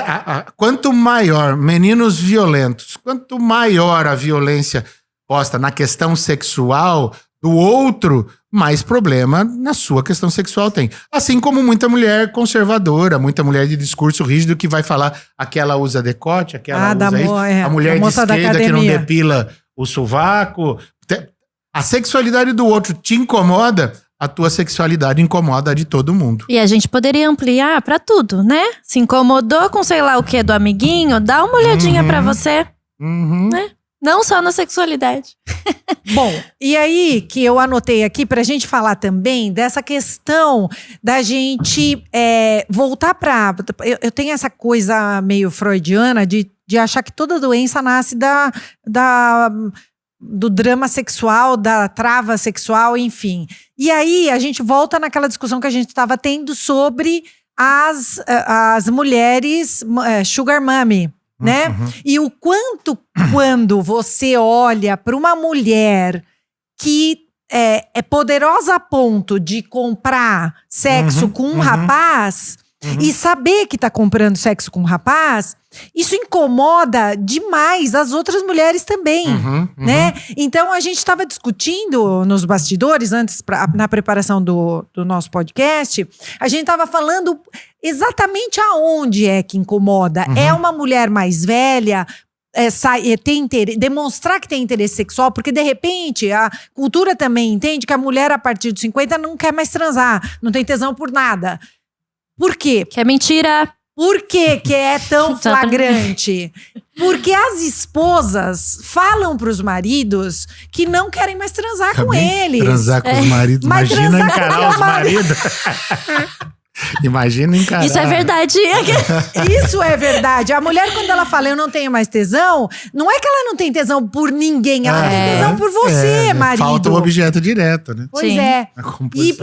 quanto maior meninos violentos, quanto maior a violência posta na questão sexual do outro, mais problema na sua questão sexual tem. Assim como muita mulher conservadora, muita mulher de discurso rígido que vai falar aquela usa decote, aquela usa isso. A mulher de moça da esquerda que não academia. depila o sovaco. A sexualidade do outro te incomoda, a tua sexualidade incomoda a de todo mundo. E a gente poderia ampliar pra tudo, né? Se incomodou com sei lá o que do amiguinho, dá uma olhadinha pra você, né? Não só na sexualidade. Bom, e aí que eu anotei aqui pra gente falar também dessa questão da gente voltar pra... Eu tenho essa coisa meio freudiana de achar que toda doença nasce do drama sexual, da trava sexual, enfim. E aí a gente volta naquela discussão que a gente estava tendo sobre as mulheres sugar mommy, né? E o quanto, quando você olha para uma mulher que é poderosa a ponto de comprar sexo com um rapaz e saber que tá comprando sexo com um rapaz, isso incomoda demais as outras mulheres também, né? Então a gente estava discutindo nos bastidores, antes, na preparação do nosso podcast, a gente estava falando exatamente aonde é que incomoda. É uma mulher mais velha demonstrar que tem interesse sexual, porque de repente a cultura também entende que a mulher a partir dos 50 não quer mais transar, não tem tesão por nada. Por quê? Que é mentira. Por que é tão flagrante? Porque as esposas falam pros maridos que não querem mais transar com eles. Transar com os maridos. Imagina encarar os maridos. Imagina encarar. Isso é verdade. Isso é verdade. A mulher, quando ela fala eu não tenho mais tesão, não é que ela não tem tesão por ninguém, ela tem tesão por você, marido. Falta o objeto direto, né? Pois é.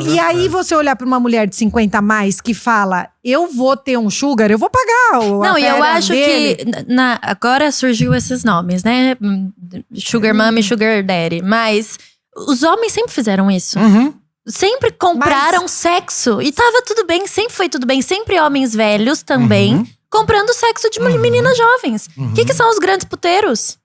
E aí você olhar pra uma mulher de 50 a mais que fala, eu vou ter um sugar, eu vou pagar Não, e eu acho que agora surgiu esses nomes, né? Sugar mommy, sugar daddy. Mas os homens sempre fizeram isso. Sempre compraram sexo. E tava tudo bem, sempre foi tudo bem. Sempre homens velhos também comprando sexo de meninas jovens. O que são os grandes puteiros?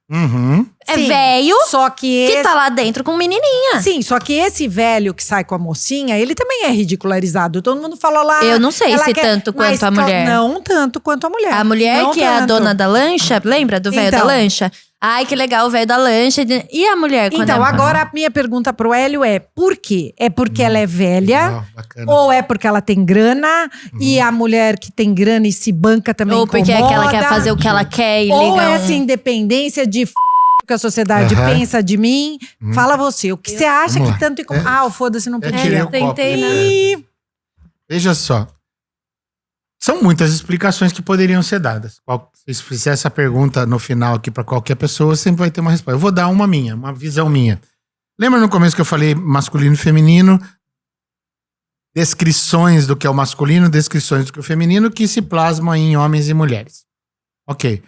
É velho que tá lá dentro com menininha. Sim, só que esse velho que sai com a mocinha, ele também é ridicularizado. Todo mundo falou lá… Eu não sei se tanto quanto a mulher. Não tanto quanto a mulher. A mulher não que é a dona da lancha, lembra do velho da lancha? Ai, que legal, o velho da lancha. E a mulher? Então, agora a minha pergunta pro Hélio é: por quê? É porque ela é velha? Ou é porque ela tem grana? E a mulher que tem grana e se banca também incomoda? Ou porque é que ela quer fazer o que ela quer e liga Ou essa independência de que a sociedade pensa de mim? Fala você, o que você acha que tanto incomoda? Foda-se, não podia. Tentei, né? Veja só. São muitas explicações que poderiam ser dadas. Se fizer essa pergunta no final aqui para qualquer pessoa, sempre vai ter uma resposta. Eu vou dar uma visão minha. Lembra no começo que eu falei masculino e feminino? Descrições do que é o masculino, descrições do que é o feminino, que se plasmam em homens e mulheres. Ok.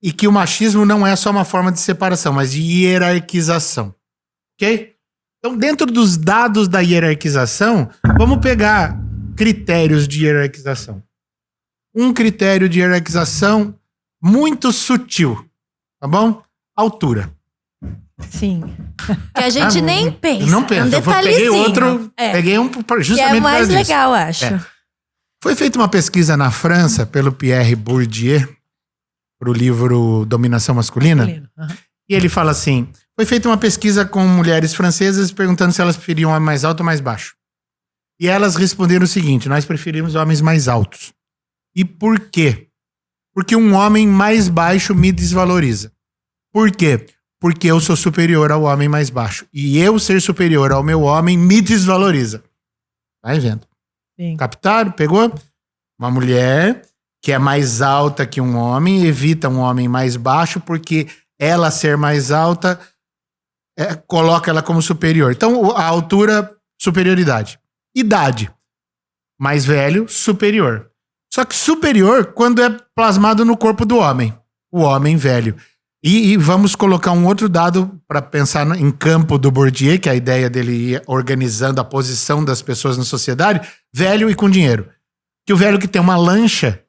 E que o machismo não é só uma forma de separação, mas de hierarquização. Ok? Então, dentro dos dados da hierarquização, vamos pegar critérios de hierarquização. Um critério de hierarquização muito sutil, tá bom? Altura. Sim. Que a gente nem pensa. Não pensa. É um detalhezinho. Peguei um justamente que é mais disso. legal, acho. Foi feita uma pesquisa na França pelo Pierre Bourdieu para o livro Dominação Masculina. E ele fala assim, foi feita uma pesquisa com mulheres francesas perguntando se elas preferiam homem mais alto ou mais baixo. E elas responderam o seguinte: nós preferimos homens mais altos. E por quê? Porque um homem mais baixo me desvaloriza. Por quê? Porque eu sou superior ao homem mais baixo. E eu ser superior ao meu homem me desvaloriza. Vai vendo. Sim. Captaram? Pegou? Uma mulher que é mais alta que um homem evita um homem mais baixo porque ela ser mais alta coloca ela como superior. Então, a altura, superioridade. Idade. Mais velho, superior. Só que superior quando é plasmado no corpo do homem. O homem velho. E vamos colocar um outro dado para pensar em campo do Bourdieu, que é a ideia dele ir organizando a posição das pessoas na sociedade. Velho e com dinheiro. Que o velho que tem uma lancha,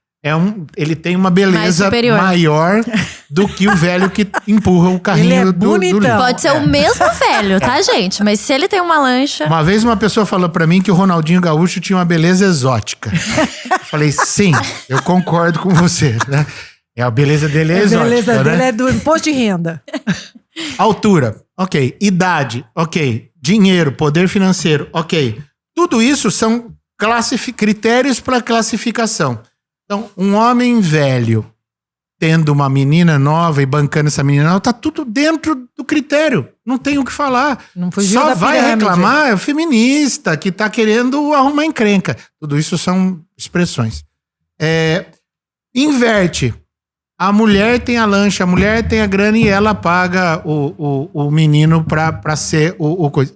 ele tem uma beleza maior do que o velho que empurra o carrinho do livro. Pode ser o mesmo velho, tá, gente? Mas se ele tem uma lancha… Uma vez uma pessoa falou pra mim que o Ronaldinho Gaúcho tinha uma beleza exótica. Eu falei, sim, eu concordo com você, né? A beleza dele é exótica, a beleza dele né? é do imposto de renda. Altura, ok. Idade, ok. Dinheiro, poder financeiro, ok. Tudo isso são critérios para classificação. Então, um homem velho tendo uma menina nova e bancando essa menina nova, tá tudo dentro do critério. Não tem o que falar. Não fugiu Só da vai pirâmide. reclamar o feminista que tá querendo arrumar encrenca. Tudo isso são expressões. Inverte. A mulher tem a lancha, a mulher tem a grana e ela paga o menino pra ser o coisa.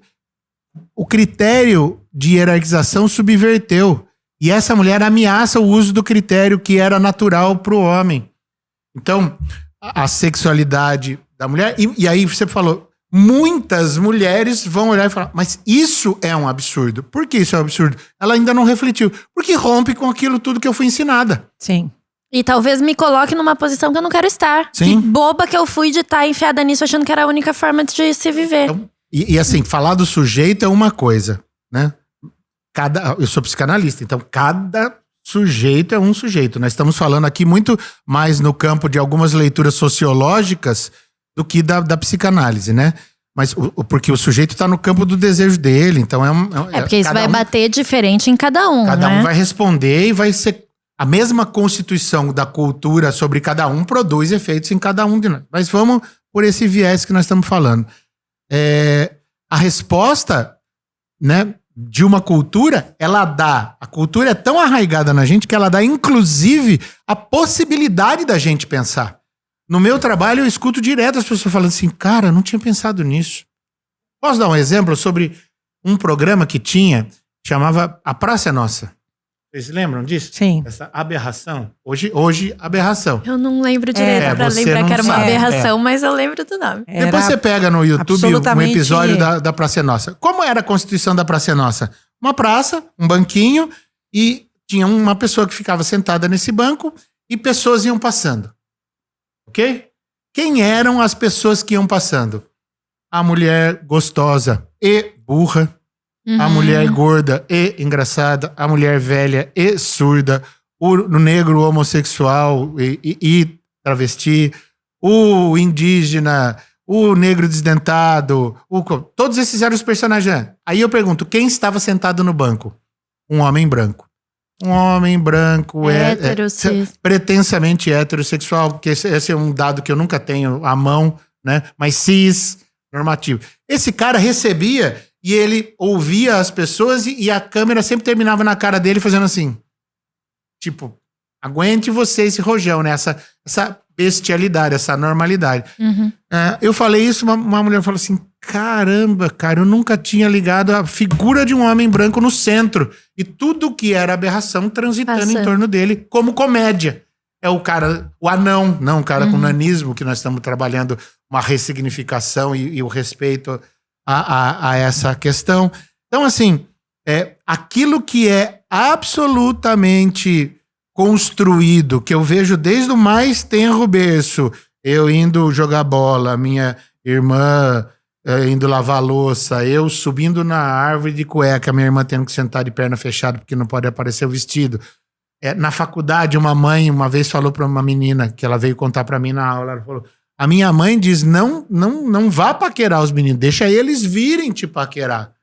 O critério de hierarquização subverteu. E essa mulher ameaça o uso do critério que era natural para o homem. Então, a sexualidade da mulher... E aí você falou, muitas mulheres vão olhar e falar, mas isso é um absurdo. Por que isso é um absurdo? Ela ainda não refletiu. Porque rompe com aquilo tudo que eu fui ensinada. Sim. E talvez me coloque numa posição que eu não quero estar. Sim. Que boba que eu fui de estar enfiada nisso, achando que era a única forma de se viver. Então, e assim, falar do sujeito é uma coisa, né? Eu sou psicanalista, então cada sujeito é um sujeito. Nós estamos falando aqui muito mais no campo de algumas leituras sociológicas do que da psicanálise, né? Mas porque o sujeito está no campo do desejo dele, então porque isso vai bater diferente em cada um, Cada né? um vai responder e vai ser... A mesma constituição da cultura sobre cada um produz efeitos em cada um de nós. Mas vamos por esse viés que nós estamos falando. A resposta, né, de uma cultura, ela dá... A cultura é tão arraigada na gente que ela dá, inclusive, a possibilidade da gente pensar. No meu trabalho, eu escuto direto as pessoas falando assim, cara, não tinha pensado nisso. Posso dar um exemplo sobre um programa que chamava A Praça é Nossa. Vocês lembram disso? Sim. Essa aberração. Hoje aberração. Eu não lembro direito pra você lembrar não que era uma sabe. aberração, mas eu lembro do nome. Depois você pega no YouTube um absolutamente... episódio da Praça é Nossa. Como era a constituição da Praça é Nossa? Uma praça, um banquinho, e tinha uma pessoa que ficava sentada nesse banco e pessoas iam passando. Ok? Quem eram as pessoas que iam passando? A mulher gostosa e burra. A mulher gorda e engraçada, a mulher velha e surda, o negro homossexual e travesti, o indígena, o negro desdentado, todos esses eram os personagens. Aí eu pergunto, quem estava sentado no banco? Um homem branco. Um homem branco pretensamente heterossexual, porque esse é um dado que eu nunca tenho à mão, né? Mas cis, normativo. Esse cara recebia... E ele ouvia as pessoas e a câmera sempre terminava na cara dele fazendo assim. Tipo, aguente você esse rojão, né? Essa bestialidade, essa normalidade. Eu falei isso, uma mulher falou assim, caramba, cara, eu nunca tinha ligado a figura de um homem branco no centro. E tudo que era aberração transitando em torno dele como comédia. É o cara, o anão, não o cara com nanismo, que nós estamos trabalhando uma ressignificação e o respeito... A essa questão. Então, assim, aquilo que é absolutamente construído, que eu vejo desde o mais tenro berço, eu indo jogar bola, minha irmã indo lavar louça, eu subindo na árvore de cueca, minha irmã tendo que sentar de perna fechada porque não pode aparecer o vestido. Na faculdade, uma mãe uma vez falou para uma menina, que ela veio contar para mim na aula, ela falou... A minha mãe diz, não vá paquerar os meninos, deixa eles virem te paquerar.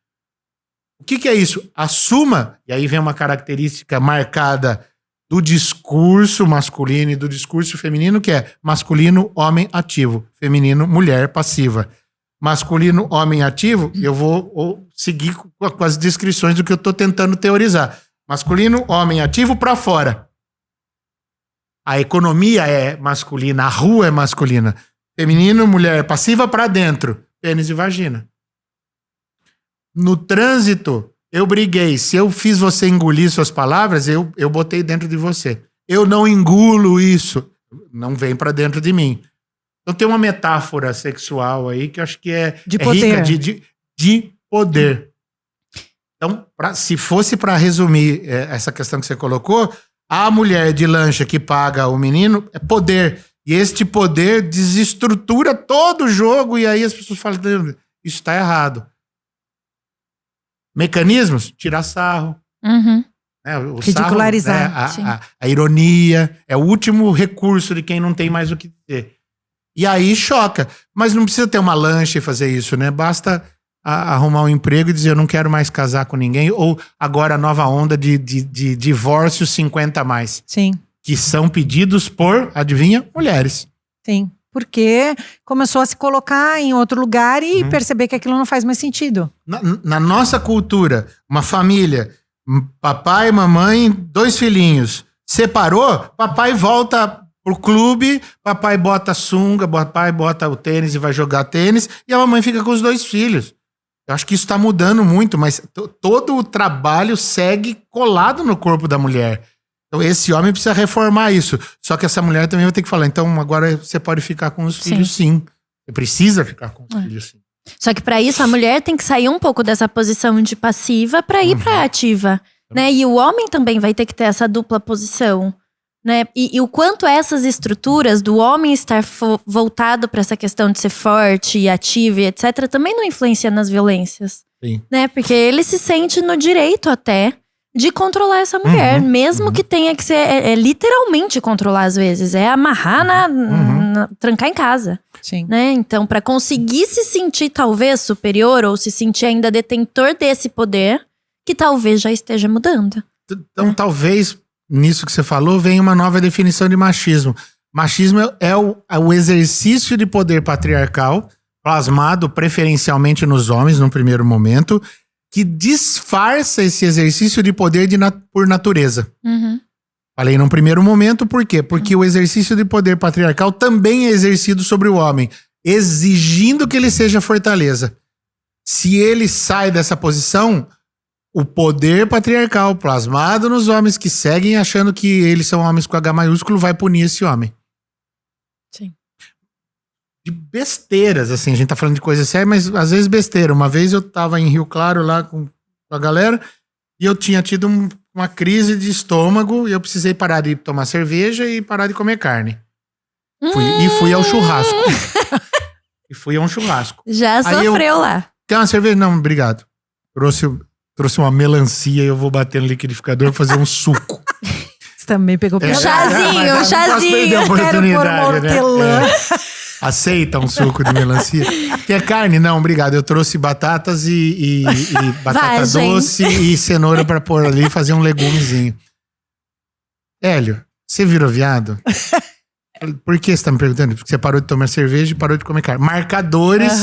O que é isso? Assuma, e aí vem uma característica marcada do discurso masculino e do discurso feminino, que é masculino, homem ativo, feminino, mulher passiva. Masculino, homem ativo, eu vou seguir com as descrições do que eu estou tentando teorizar. Masculino, homem ativo para fora. A economia é masculina, a rua é masculina. Feminino, mulher passiva para dentro. Pênis e vagina. No trânsito, eu briguei. Se eu fiz você engolir suas palavras, eu botei dentro de você. Eu não engulo isso. Não vem para dentro de mim. Então tem uma metáfora sexual aí que eu acho que de poder. Rica de poder. Então, se fosse para resumir essa questão que você colocou... A mulher de lancha que paga o menino é poder. E este poder desestrutura todo o jogo. E aí as pessoas falam, isso está errado. Mecanismos, tirar sarro. O ridicularizar. Sarro, a ironia. É o último recurso de quem não tem mais o que dizer. E aí choca. Mas não precisa ter uma lancha e fazer isso, né? Basta... arrumar um emprego e dizer eu não quero mais casar com ninguém, ou agora a nova onda de divórcio 50 a mais. Sim. Que são pedidos por, adivinha, mulheres. Sim, porque começou a se colocar em outro lugar e perceber que aquilo não faz mais sentido. Na nossa cultura, uma família, papai, mamãe, 2 filhinhos, separou, papai volta pro clube, papai bota sunga, papai bota o tênis e vai jogar tênis, e a mamãe fica com os 2 filhos. Eu acho que isso tá mudando muito, mas todo o trabalho segue colado no corpo da mulher. Então esse homem precisa reformar isso. Só que essa mulher também vai ter que falar, então agora você pode ficar com os filhos sim. Você precisa ficar com os filhos sim. Só que pra isso a mulher tem que sair um pouco dessa posição de passiva pra ir pra ativa, né? E o homem também vai ter que ter essa dupla posição, né? E o quanto essas estruturas do homem estar voltado pra essa questão de ser forte e ativo e etc. também não influencia nas violências, Sim. né? Porque ele se sente no direito até de controlar essa mulher, mesmo que tenha que ser literalmente controlar às vezes, amarrar trancar em casa. Sim. Né? Então, para conseguir se sentir talvez superior ou se sentir ainda detentor desse poder, que talvez já esteja mudando. Então, talvez, nisso que você falou, venha uma nova definição de machismo. Machismo é o exercício de poder patriarcal, plasmado preferencialmente nos homens, num primeiro momento, que disfarça esse exercício de poder por natureza. Falei num primeiro momento, por quê? Porque o exercício de poder patriarcal também é exercido sobre o homem, exigindo que ele seja fortaleza. Se ele sai dessa posição, o poder patriarcal plasmado nos homens que seguem achando que eles são homens com H maiúsculo vai punir esse homem. Sim. De besteiras, assim, a gente tá falando de coisa séria, mas às vezes besteira. Uma vez eu tava em Rio Claro lá com a galera e eu tinha tido uma crise de estômago e eu precisei parar de tomar cerveja e parar de comer carne. Fui ao churrasco. E fui a um churrasco. Já sofreu lá. Quer uma cerveja? Não, obrigado. Trouxe uma melancia e eu vou bater no liquidificador pra fazer um suco. Você também pegou Chazinho. Quero pôr uma hortelã. Aceita um suco de melancia? Quer carne? Não, obrigado. Eu trouxe batatas e batata doce e cenoura pra pôr ali e fazer um legumezinho. Hélio, você virou viado? Por que você tá me perguntando? Porque você parou de tomar cerveja e parou de comer carne. Marcadores.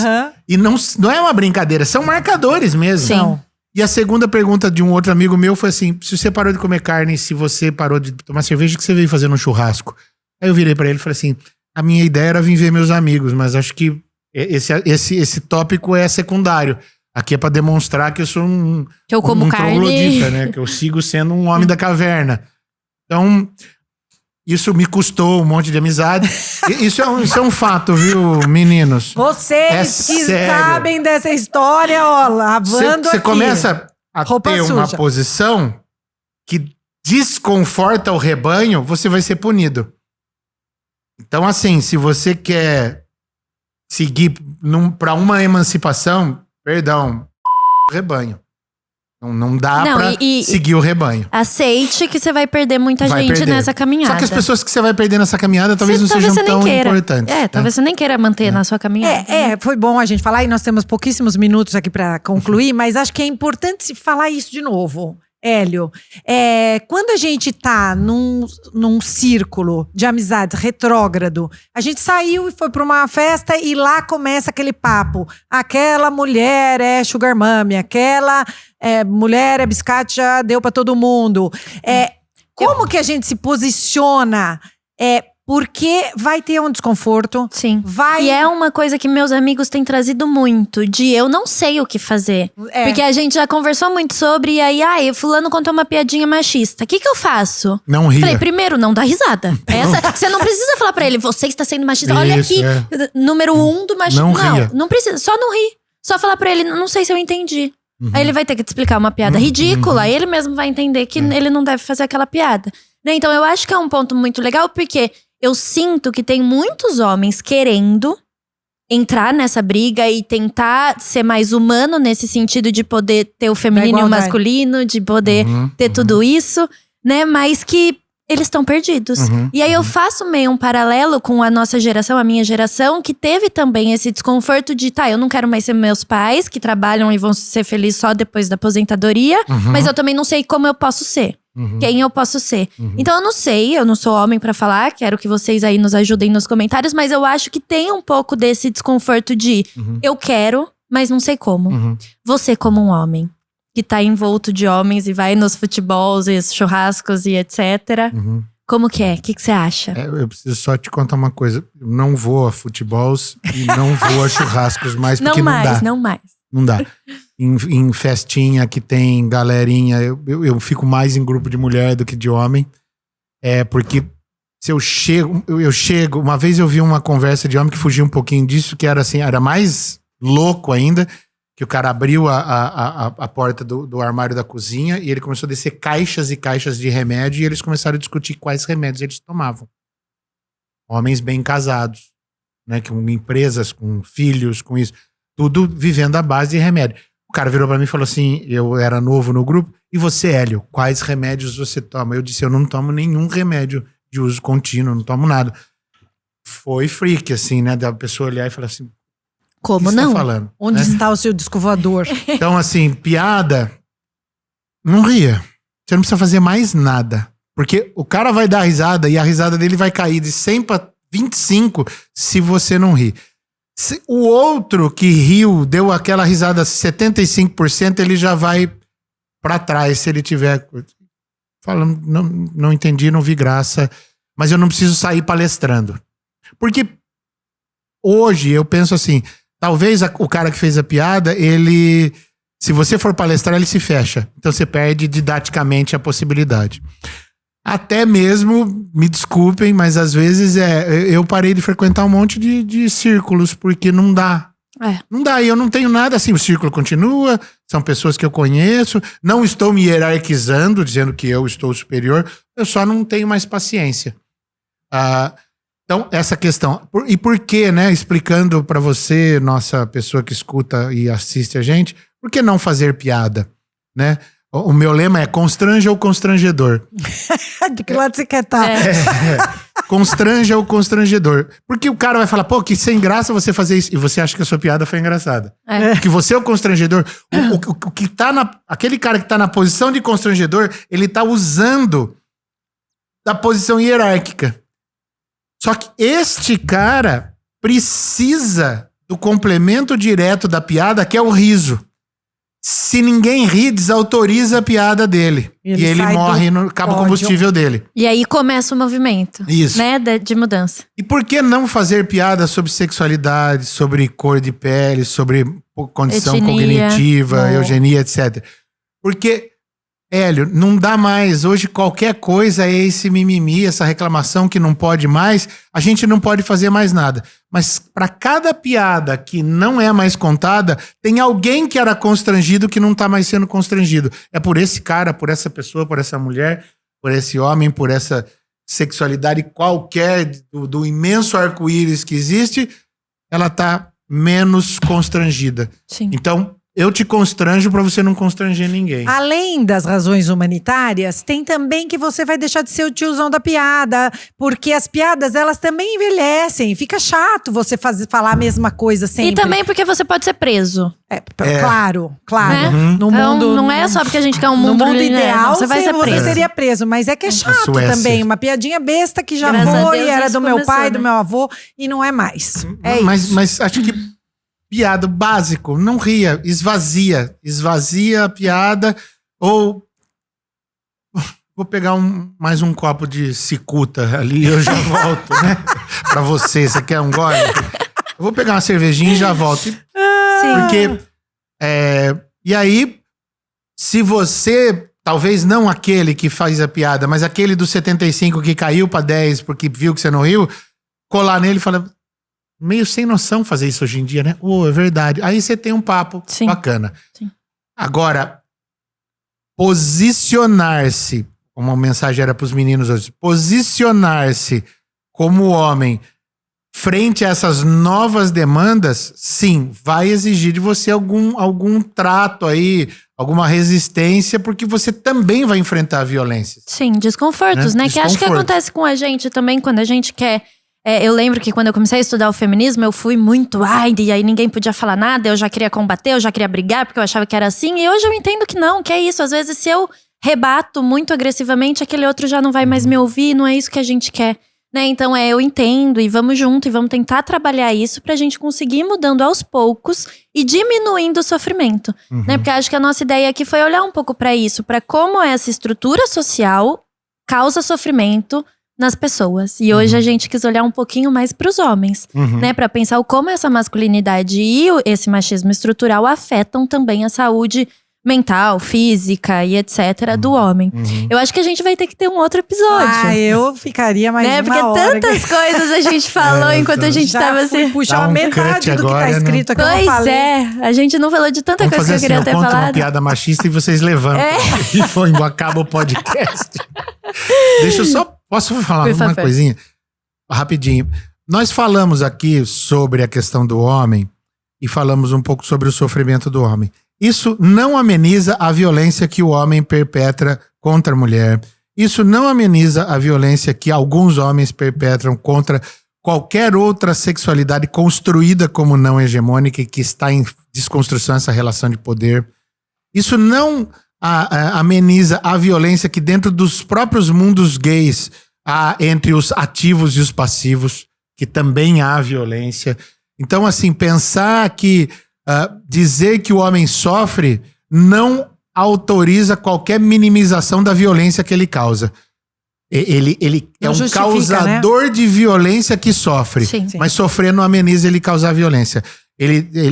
E não é uma brincadeira, são marcadores mesmo. Sim. E a segunda pergunta de um outro amigo meu foi assim: se você parou de comer carne, se você parou de tomar cerveja, o que você veio fazer no churrasco? Aí eu virei pra ele e falei assim: a minha ideia era vir ver meus amigos, mas acho que esse tópico é secundário. Aqui é pra demonstrar que eu sou que eu como carne, troglodita, né? Que eu sigo sendo um homem da caverna. Então, isso me custou um monte de amizade. Isso é um fato, viu, meninos? Vocês que sabem dessa história, ó, lavando Você aqui. Começa a Roupa ter suja. uma posição que desconforta o rebanho, você vai ser punido. Então, assim, se você quer seguir para uma emancipação, perdão, rebanho. Não dá pra seguir o rebanho. Aceite que você vai perder muita gente nessa caminhada. Só que as pessoas que você vai perder nessa caminhada talvez não sejam tão importantes. Talvez você nem queira manter na sua caminhada. Foi bom a gente falar e nós temos pouquíssimos minutos aqui pra concluir, mas acho que é importante se falar isso de novo. Hélio, quando a gente tá num círculo de amizade retrógrado, a gente saiu e foi pra uma festa e lá começa aquele papo. Aquela mulher é sugar mommy, aquela mulher é biscate, já deu pra todo mundo. Como que a gente se posiciona? Porque vai ter um desconforto. Sim. E é uma coisa que meus amigos têm trazido muito, de eu não sei o que fazer. Porque a gente já conversou muito sobre, e aí, fulano contou uma piadinha machista. O que eu faço? Não ria. Falei, primeiro, não dá risada. Você não precisa falar pra ele, você está sendo machista. Olha aqui, número 1 do machismo. Não precisa, só não rir. Só falar pra ele, não sei se eu entendi. Aí ele vai ter que te explicar uma piada ridícula, aí ele mesmo vai entender que ele não deve fazer aquela piada. Então eu acho que é um ponto muito legal, porque eu sinto que tem muitos homens querendo entrar nessa briga e tentar ser mais humano nesse sentido de poder ter o feminino e o masculino, de poder ter tudo isso, né? Mas que eles estão perdidos. E aí eu faço meio um paralelo com a nossa geração, a minha geração, que teve também esse desconforto de, eu não quero mais ser meus pais, que trabalham e vão ser felizes só depois da aposentadoria, mas eu também não sei como eu posso ser. Quem eu posso ser. Então eu não sei, eu não sou homem pra falar, quero que vocês aí nos ajudem nos comentários, mas eu acho que tem um pouco desse desconforto de eu quero, mas não sei como. Você como um homem, que tá envolto de homens e vai nos futebols e churrascos e etc. Como que é? O que você acha? Eu preciso só te contar uma coisa. Eu não vou a futebols e não vou a churrascos mais, porque não dá. Não mais. Não dá. Em festinha que tem galerinha, eu fico mais em grupo de mulher do que de homem. Porque se eu chego. Uma vez eu vi uma conversa de homem que fugia um pouquinho disso, que era assim, era mais louco ainda, que o cara abriu a porta do armário da cozinha e ele começou a descer caixas e caixas de remédio e eles começaram a discutir quais remédios eles tomavam. Homens bem casados, né? Com empresas, com filhos, com isso. Tudo vivendo à base de remédio. O cara virou pra mim e falou assim, eu era novo no grupo, e você, Hélio, quais remédios você toma? Eu disse, eu não tomo nenhum remédio de uso contínuo, não tomo nada. Foi freak, assim, né? Da pessoa olhar e falar assim, como o que não? você tá falando? Onde está o seu disco voador? Então, assim, piada, não ria. Você não precisa fazer mais nada. Porque o cara vai dar risada e a risada dele vai cair de 100 para 25 se você não rir. Se o outro que riu, deu aquela risada 75%, ele já vai para trás se ele tiver falando, não entendi, não vi graça, mas eu não preciso sair palestrando. Porque hoje eu penso assim, talvez o cara que fez a piada, ele, se você for palestrar, ele se fecha. Então você perde didaticamente a possibilidade. Até mesmo, me desculpem, mas às vezes eu parei de frequentar um monte de círculos, porque não dá. Não dá, e eu não tenho nada assim, o círculo continua, são pessoas que eu conheço, não estou me hierarquizando, dizendo que eu estou superior, eu só não tenho mais paciência. Então, essa questão. E por que, né, explicando para você, nossa pessoa que escuta e assiste a gente, por que não fazer piada, né? O meu lema é constranja ou constrangedor. De que lado você quer estar? Constranja ou constrangedor. Porque o cara vai falar, pô, que sem graça você fazer isso. E você acha que a sua piada foi engraçada. Que você é o constrangedor. O que tá aquele cara que tá na posição de constrangedor, ele tá usando da posição hierárquica. Só que este cara precisa do complemento direto da piada, que é o riso. Se ninguém ri, desautoriza a piada dele. E ele morre, acaba o combustível dele. E aí começa o movimento. Isso. Né, de mudança. E por que não fazer piada sobre sexualidade, sobre cor de pele, sobre condição cognitiva, eugenia, etc. Porque, Hélio, não dá mais. Hoje qualquer coisa é esse mimimi, essa reclamação que não pode mais. A gente não pode fazer mais nada. Mas para cada piada que não é mais contada, tem alguém que era constrangido que não está mais sendo constrangido. É por esse cara, por essa pessoa, por essa mulher, por esse homem, por essa sexualidade qualquer do imenso arco-íris que existe, ela está menos constrangida. Sim. Então, eu te constranjo para você não constranger ninguém. Além das razões humanitárias, tem também que você vai deixar de ser o tiozão da piada, porque as piadas, elas também envelhecem. Fica chato você falar a mesma coisa sempre. E também porque você pode ser preso. Claro. Né? No então, mundo, não é só porque a gente quer um mundo ideal, você vai ser preso. Você seria preso, mas é que é chato também. Uma piadinha besta que já foi, era do meu pai, do meu avô, e não é mais. Mas acho que piada básico, não ria, esvazia a piada, ou vou pegar mais um copo de cicuta ali e eu já volto, né? Pra você quer um gole? Eu vou pegar uma cervejinha e já volto. Sim. Porque, e aí, se você, talvez não aquele que faz a piada, mas aquele do 75 que caiu pra 10 porque viu que você não riu, colar nele e falar, meio sem noção fazer isso hoje em dia, né? É verdade. Aí você tem um papo bacana. Sim. Agora, posicionar-se, como a mensagem era para os meninos hoje, posicionar-se como homem frente a essas novas demandas, sim, vai exigir de você algum trato aí, alguma resistência, porque você também vai enfrentar violências. Sim, desconfortos, né? Que acho que acontece com a gente também quando a gente quer. Eu lembro que quando eu comecei a estudar o feminismo, eu fui muito, e aí ninguém podia falar nada, eu já queria combater, eu já queria brigar, porque eu achava que era assim. E hoje eu entendo que não, que é isso. Às vezes, se eu rebato muito agressivamente, aquele outro já não vai mais me ouvir, não é isso que a gente quer. Né? Então, eu entendo e vamos junto e vamos tentar trabalhar isso pra gente conseguir ir mudando aos poucos e diminuindo o sofrimento. Né? Porque acho que a nossa ideia aqui foi olhar um pouco pra isso, pra como essa estrutura social causa sofrimento nas pessoas. E hoje a gente quis olhar um pouquinho mais para os homens, né? Para pensar como essa masculinidade e esse machismo estrutural afetam também a saúde mental, física e etc. do homem. Eu acho que a gente vai ter que ter um outro episódio. Eu ficaria mais né? Porque uma hora. tantas coisas a gente falou enquanto a gente tava assim. Puxar metade do que tá escrito aqui. Pois eu falei. a gente não falou de tanta Vamos coisa que eu queria ter eu conto falado. uma piada machista e vocês levantam. E foi, acaba o podcast. Deixa eu só… Posso falar uma coisinha? Rapidinho. Nós falamos aqui sobre a questão do homem e falamos um pouco sobre o sofrimento do homem. Isso não ameniza a violência que o homem perpetra contra a mulher. Isso não ameniza a violência que alguns homens perpetram contra qualquer outra sexualidade construída como não hegemônica e que está em desconstrução essa relação de poder. Isso não ameniza a violência que dentro dos próprios mundos gays há entre os ativos e os passivos, que também há violência. Então, assim, pensar que dizer que o homem sofre não autoriza qualquer minimização da violência que ele causa. Ele é um causador, né, de violência que sofre. Sim. Mas sofrer não ameniza ele causar violência.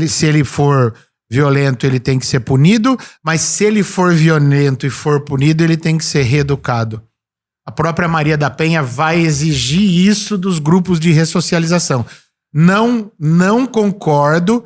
Se ele for violento, ele tem que ser punido, mas se ele for violento e for punido, ele tem que ser reeducado. A própria Maria da Penha vai exigir isso dos grupos de ressocialização. Não concordo.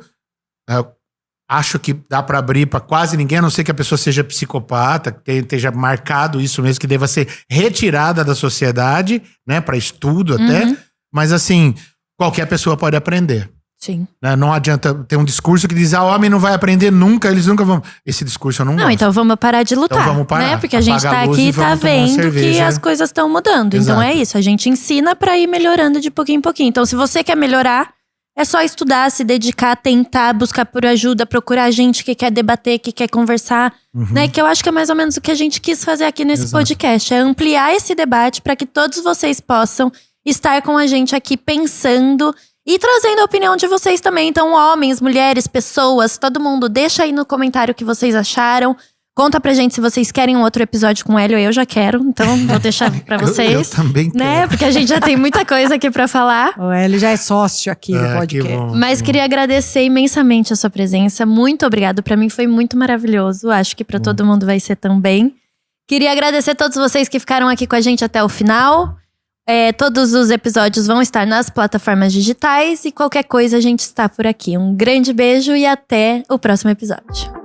Acho que dá para abrir para quase ninguém, a não ser que a pessoa seja psicopata, que esteja marcado isso mesmo, que deva ser retirada da sociedade, né, para estudo até. Mas assim, qualquer pessoa pode aprender. Sim. Não adianta ter um discurso que diz: o homem não vai aprender nunca, eles nunca vão. Esse discurso eu não gosto. Então vamos parar de lutar. Então vamos parar. Né? Porque a gente tá aqui e tá vendo que as coisas estão mudando. Exato. Então é isso, a gente ensina pra ir melhorando de pouquinho em pouquinho. Então se você quer melhorar, é só estudar, se dedicar, tentar, buscar por ajuda, procurar gente que quer debater, que quer conversar, né? Que eu acho que é mais ou menos o que a gente quis fazer aqui nesse podcast. É ampliar esse debate para que todos vocês possam estar com a gente aqui pensando e trazendo a opinião de vocês também. Então, homens, mulheres, pessoas, todo mundo, deixa aí no comentário o que vocês acharam. Conta pra gente se vocês querem um outro episódio com o Hélio. Eu já quero, então vou deixar pra vocês. Eu também quero. Né? Porque a gente já tem muita coisa aqui pra falar. O Hélio já é sócio aqui do podcast. Mas queria agradecer imensamente a sua presença. Muito obrigado. Pra mim foi muito maravilhoso. Acho que pra todo mundo vai ser também. Queria agradecer a todos vocês que ficaram aqui com a gente até o final. Todos os episódios vão estar nas plataformas digitais. E qualquer coisa a gente está por aqui. Um grande beijo e até o próximo episódio.